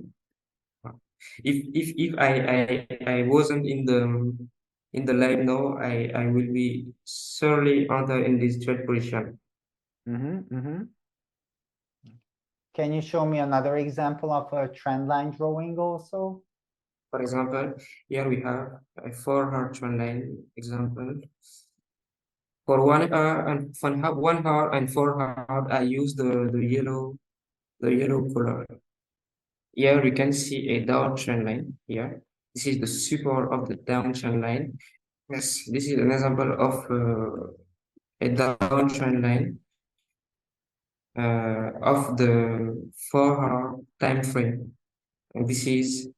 if I wasn't in the live now, I will be surely under in this trade position. Mm-hmm, mm-hmm. Can you show me another example of a trend line drawing also? For example, here we have a 4-hour trend line example. For 1 hour and for 1 hour and 4 hour, I use the yellow color. Here we can see a down trend line here. This is the support of the down trend line. Yes, this is an example of a down trend line of the 4-hour time frame. And this is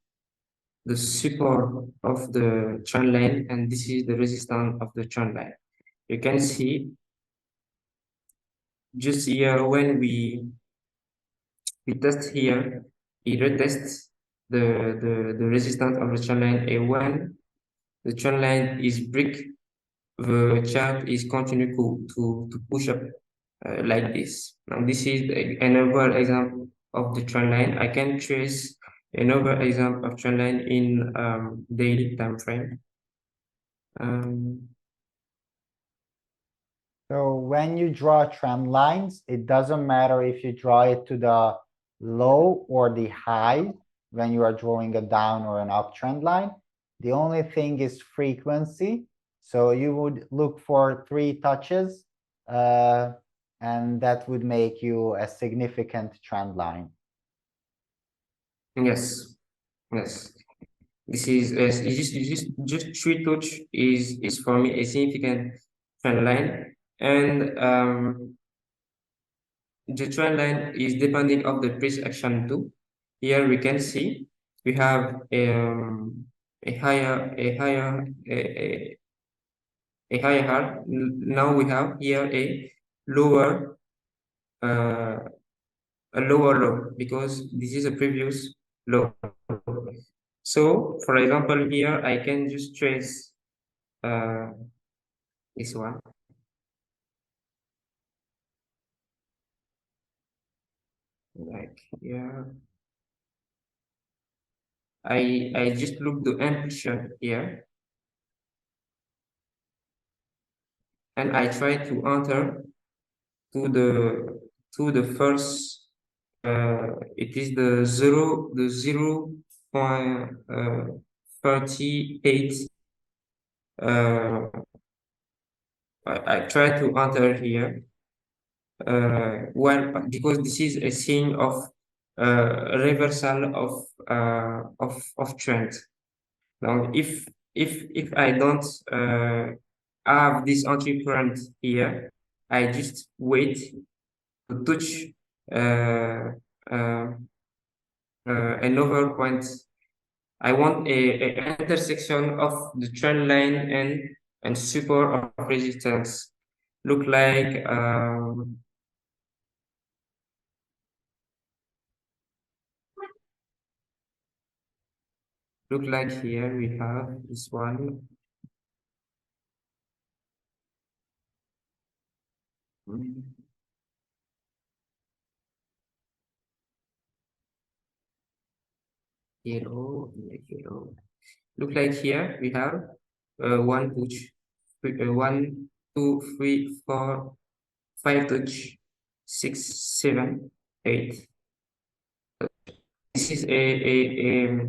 the support of the trend line, and this is the resistance of the trend line. You can see just here when we test here, it retests the resistance of the trend line, and when the trend line is break, the chart is continue to push up like this. Now this is another example of the trend line. I can trace another example of trend line in daily time frame. Um, So when you draw trend lines, it doesn't matter if you draw it to the low or the high when you are drawing a down or an up trend line. The only thing is frequency. So you would look for 3 touches, and that would make you a significant trend line. yes, yes. This is just 3 touch is for me a significant trend line, and the trend line is depending of the price action too. Here we can see we have a higher a higher high. Now we have here lower uh, a lower low because this is a previous low. So for example, here I can just trace uh, this one. Like here, I just look the amplitude here, and I try to enter to the first. It is the 0.38. I try to enter here. Well, because this is a sign of reversal of trend. Now, if I don't have this entry current here, I just wait to touch uh, uh, another point. I want a intersection of the trend line and support of resistance. Look like here we have this one. Yellow, yellow. Look like here we have one touch, 5 touch, 6, 7, 8. This is a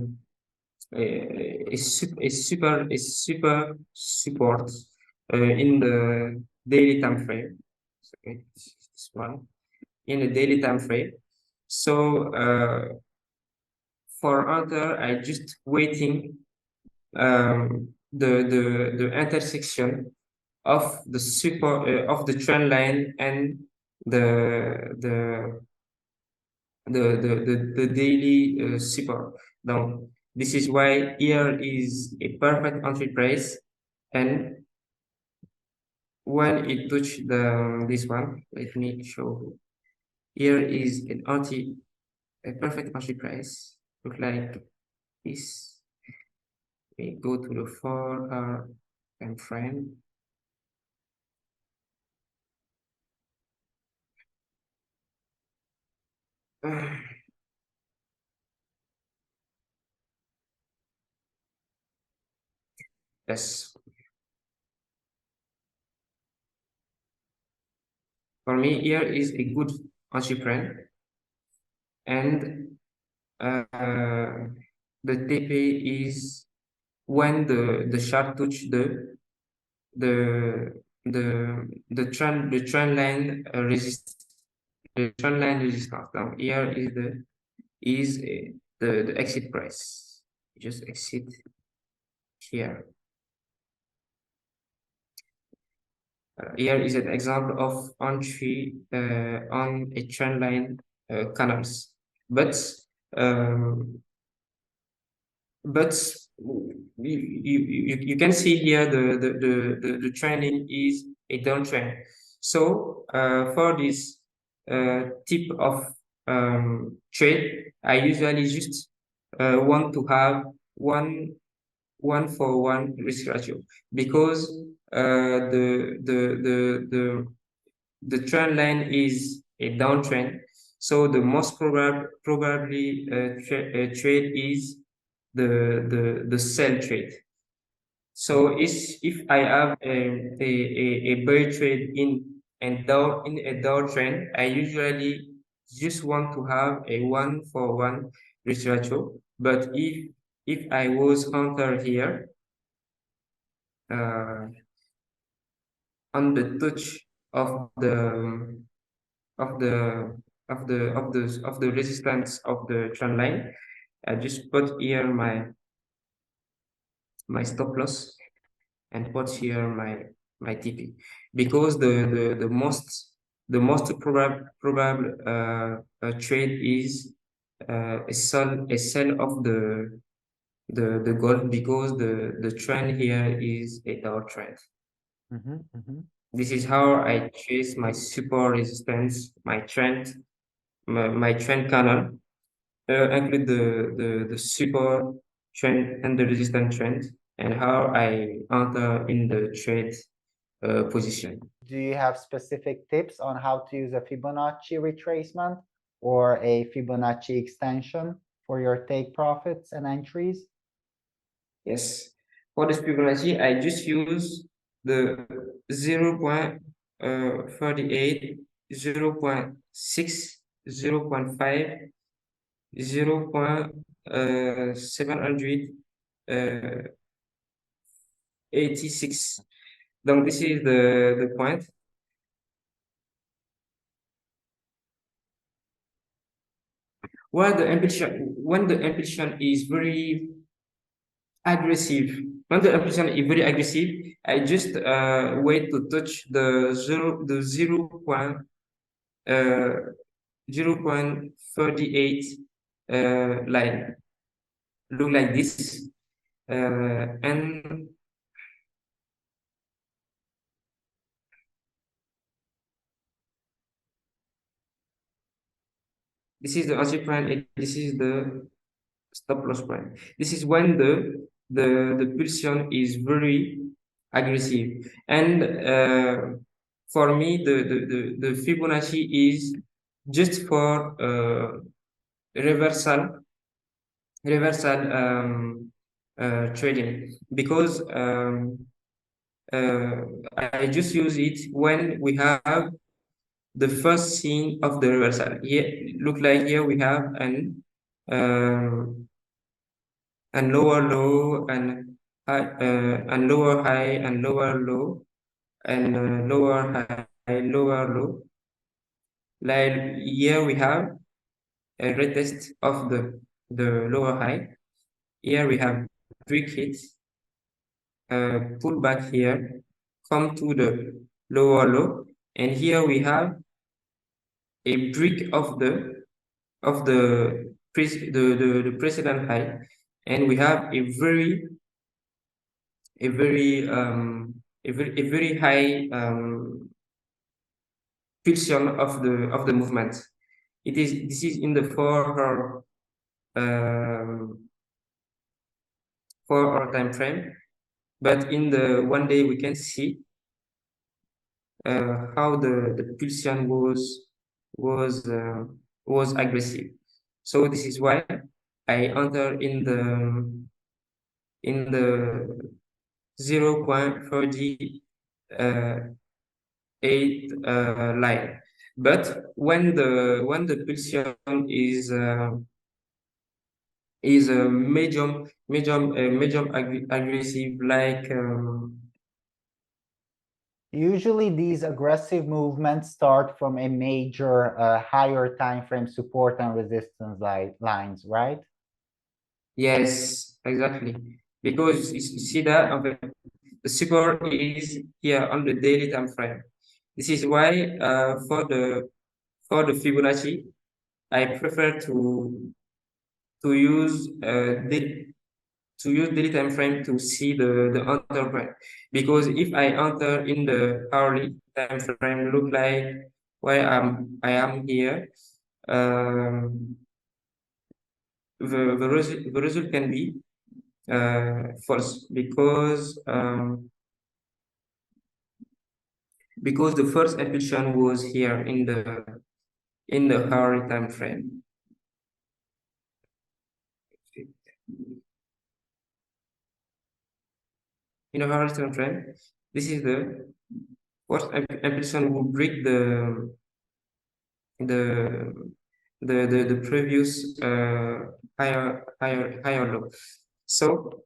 super support in the daily time frame. Okay, this one in the daily time frame. So for other, I just waiting the intersection of the support of the trend line and the the daily support. Now, this is why here is a perfect entry price, and when it touch this one, let me show. Here is a perfect entry price. Look like this. We go to the 4-hour time frame. Yes, for me here is a good entry point, and the TP is when the chart touch the the trend line resistance. Now here is the exit price. Just exit here. Here is an example of entry on a trend line canals, but um, but you can see here the trending is a downtrend. So for this type of trade, I usually just want to have one-for-one risk ratio, because the trend line is a downtrend. So the most probably trade is the sell trade. So if I have a buy trade in a downtrend, I usually just want to have a one-for-one risk ratio. But if I was enter here on the touch of of the the resistance of the trend line, I just put here my stop loss and put here my TP, because the most probable trade is a sell of the gold, because the trend here is a downtrend. This is how I chase my support resistance, my trend canal, include the support trend and the resistance trend, and how I enter in the trade position. Do you have specific tips on how to use a Fibonacci retracement or a Fibonacci extension for your take profits and entries? Yes, for this Fibonacci, I just use the 0.38, 0.6, 0.5, 0.786. Donc this is the point. When the impulsion is very aggressive, I just wait to touch the 0.38 line. Look like this, and this is the entry point, and this is the stop loss point. This is when the pulsion is very aggressive, and for me the Fibonacci is just for reversal trading, because I just use it when we have the first scene of the reversal. Here, look like here we have and lower low, and high, and lower high, and lower low, and lower high, lower low. Like here we have a retest of the lower high. Here we have break hits, pull back here, come to the lower low, and here we have a break of of the precedent high, and we have a very a very high pulsion of the movement. This is in the 4 hour time frame, but in the 1 day we can see how the pulsion was aggressive. So this is why I enter in the 0.38 line. But when the pulsion is a medium aggressive, like Usually these aggressive movements start from a major higher time frame support and resistance lines, right? yes, exactly, because you see that the support is here on the daily time frame. This is why for the Fibonacci, I prefer to use daily time frame to see the enter, because if I enter in the hourly time frame, look like where I am here, the result can be false, because the first impulsion was here in the hourly time frame. In the hourly time frame, this is the first impulsion will break the the previous higher low. So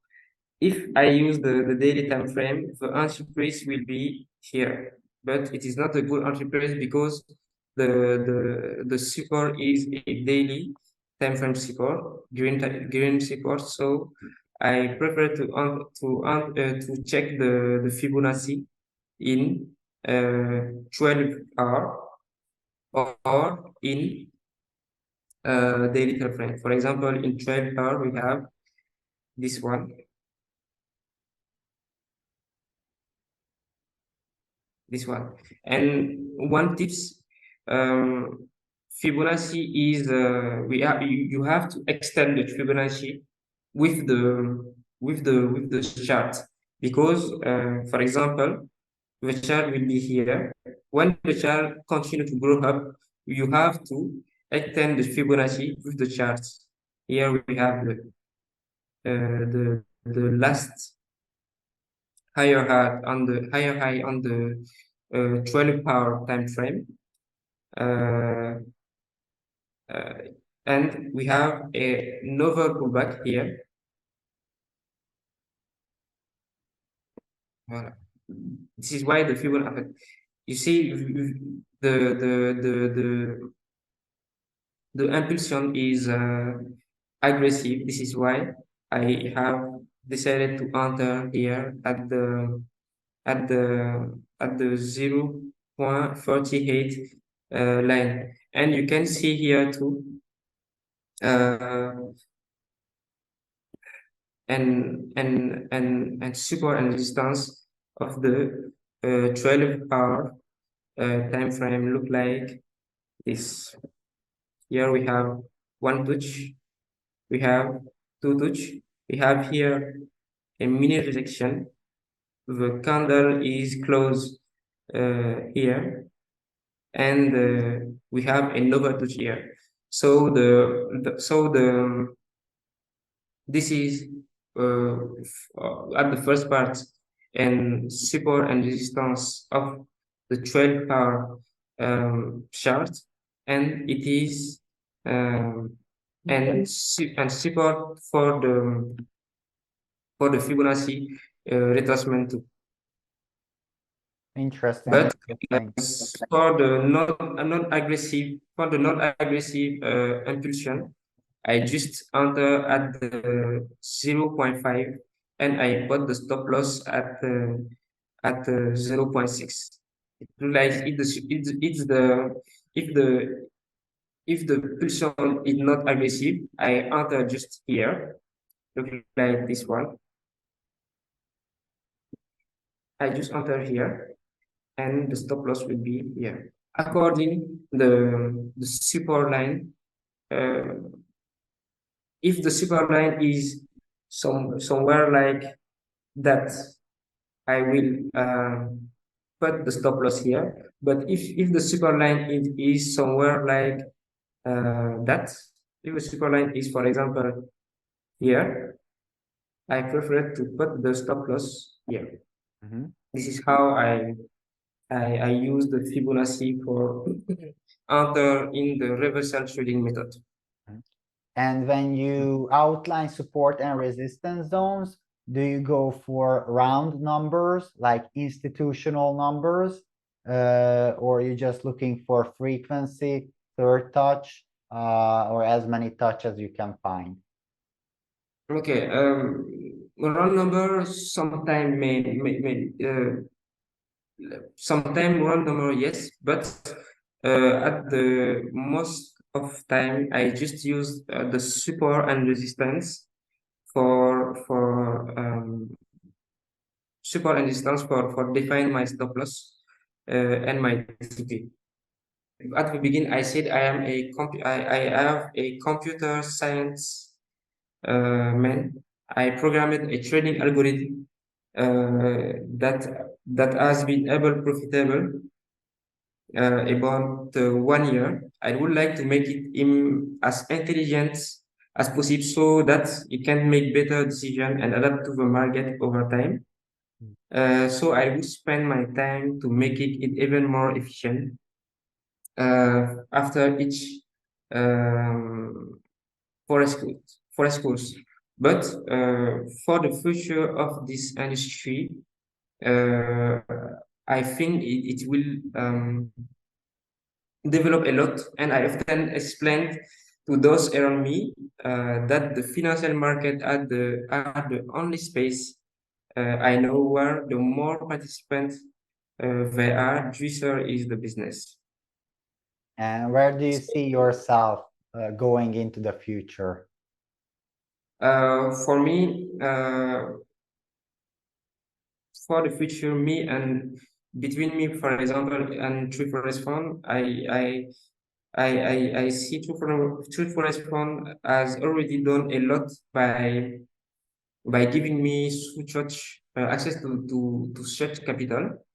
if I use the daily time frame, the entry price will be here, but it is not a good entry price because the support is a daily time frame support, green support. So I prefer to check the Fibonacci in 12 hour or in daily time frame. For example, in 12 hour we have this one, and one tips, Fibonacci is you have to extend the Fibonacci with the chart, because for example, the chart will be here. When the chart continue to grow up, you have to extend the Fibonacci with the charts. Here we have the last higher high on the 12-hour time frame, uh, uh, and we have another pullback here. This is why the Fibonacci, you see, the impulsion is aggressive. This is why I have decided to enter here at the 0.48 line, and you can see here too, uh, and support and resistance of the 12-hour time frame look like this. Here we have one touch, we have two touch, we have here a mini rejection. The candle is closed here, and we have another touch here. So this is at the first part, and support and resistance of the 12-hour chart, and it is and support for the Fibonacci retracement too. Interesting, But interesting. for the not aggressive impulsion, I just enter at the 0.5, and I put the stop loss at 0.6. It looks like it's the if the if the pulsion is not aggressive, I enter just here, look like this one. I just enter here, and the stop loss will be here. According the support line, uh, if the support line is somewhere like that, I will put the stop loss here. But if the support line is somewhere like that, if the support line is, for example, here, I prefer to put the stop loss here. Mhm. This is how I use the Fibonacci for enter in the reversal trading method. Mhm. And when you outline support and resistance zones, do you go for round numbers like institutional numbers, or are you just looking for frequency, third touch, or as many touch as you can find? Okay, round number sometime sometime round number yes, but at the most of time I just use the support and resistance for support and resistance for define my stop loss and my TP. At the beginning, I said I am I have a computer science man. I programmed a trading algorithm that has been able profitable about 1 year. I would like to make it as intelligent as possible so that it can make better decision and adapt to the market over time. So I will spend my time to make it even more efficient after each um, forest course. But for the future of this industry, uh, I think it will develop a lot. And I often explain to those around me that the financial market are the only space I know where the more participants there are, juicier is the business. And where do you see yourself going into the future? For me, for the future, me and between me, for example, and True Forex Fund, I see True Forex Fund has already done a lot by giving me such access to such capital.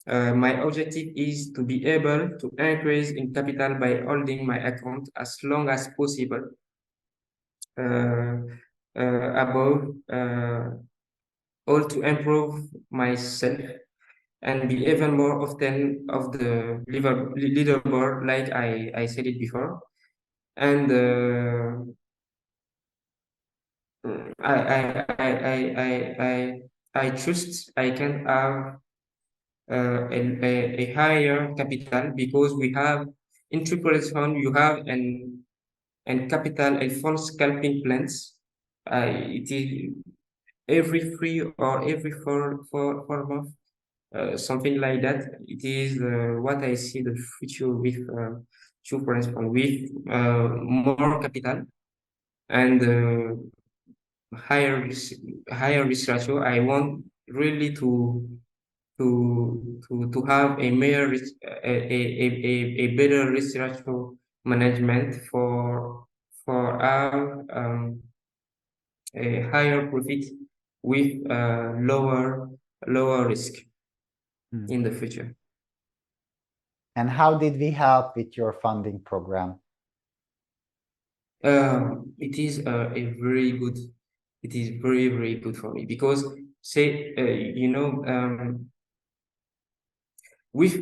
My objective is to be able to increase in capital by holding my account as long as possible uh, above all to improve myself and be even more often of the leaderboard like I said it before. And I, I, I, I, I trust I can have a higher capital because we have in triple fund you have and capital and fund scalping plans. It is every 3 or every 4 months, something like that. It is what I see the future with True Forex Fund with more capital and higher risk ratio. I want really to have a a better risk ratio management for our a higher profit with lower risk Hmm. in the future. And how did we help with your funding program? It is a very good. It is very good for me because say with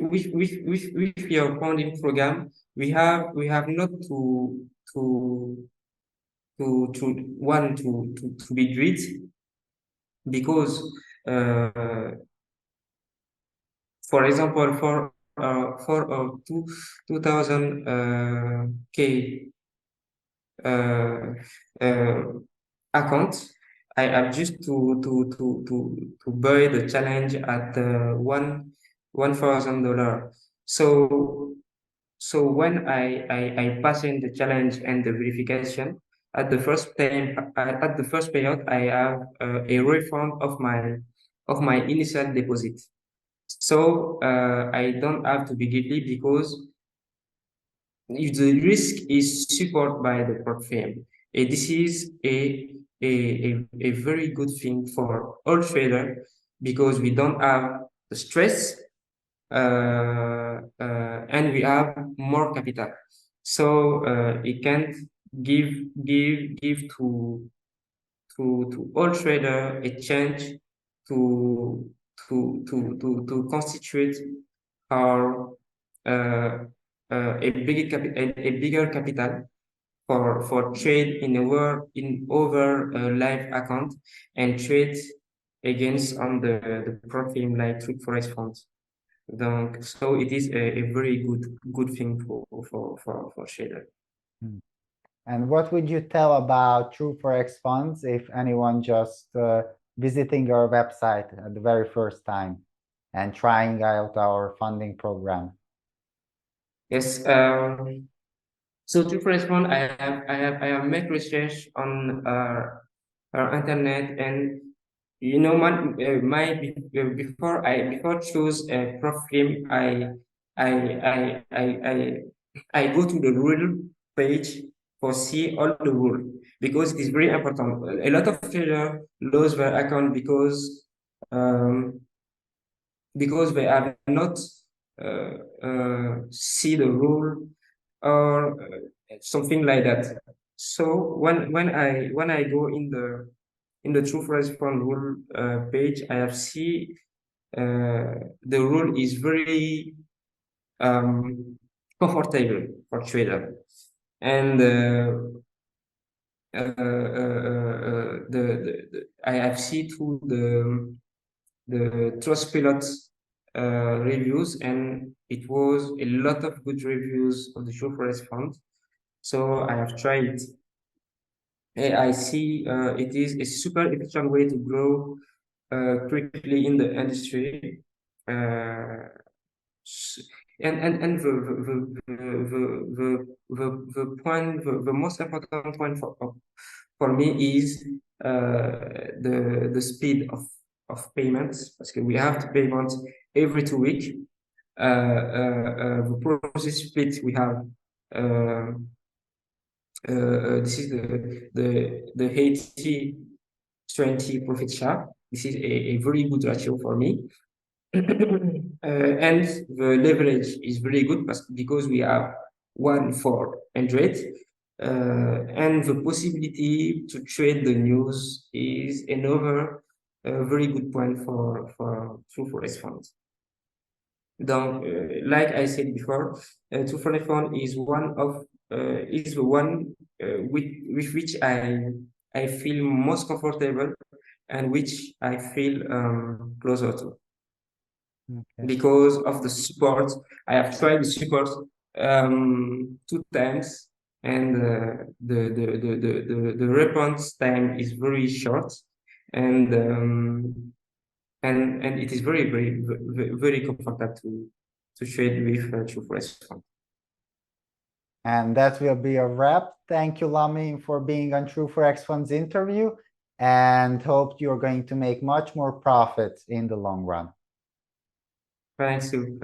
your funding program we have not to to one to be greedy because for example for 2000 k uh, uh, account I have just to buy the challenge at $1,000 so So when I pass in the challenge and the verification, at the first time, at the first payout, I have a refund of my initial deposit. So I don't have to be guilty because if the risk is supported by the portfolio. This is a very good thing for all traders because we don't have the stress and we have more capital. So it can give to all trader a chance to to constitute our uh, a bigger capital for trade in a world in over a live account and trade against on the profile like True Forex Funds. Donc, so it is a very good thing for trader. Hmm. And what would you tell about True Forex Funds if anyone just visiting your website at the very first time and trying out our funding program? Yes. So to respond, I have made research on internet, and you know before choose a profile, I I go to the rule page for see all the rule because it is very important. A lot of traders lose their account um, because they have not see the rule or something like that. So when I go in the True Forex Fund rule page, I have see the rule is very comfortable for trader, and I have seen through the Trustpilot reviews, and it was a lot of good reviews of the True Forex Fund. So I have tried it. I see it is a super efficient way to grow quickly in the industry. Uh, and the most important point for me is the speed of payments because we have to payment every 2 weeks. The process split we have this is the 80-20 profit share. This is a very good ratio for me. And the leverage is very good because we have 1/400, and the possibility to trade the news is another very good point for True Forex Funds. Donc, like I said before, True Forex Fund is the one with which I feel most comfortable and which I feel closer to. Okay. Because of the support. I have tried the support 2 times, and the response time is very short, and and it is very comfortable to trade with True Forex Fund. And that will be a wrap. Thank you, Lamine, for being on True Forex Funds interview, and hope you're going to make much more profits in the long run. Thank you.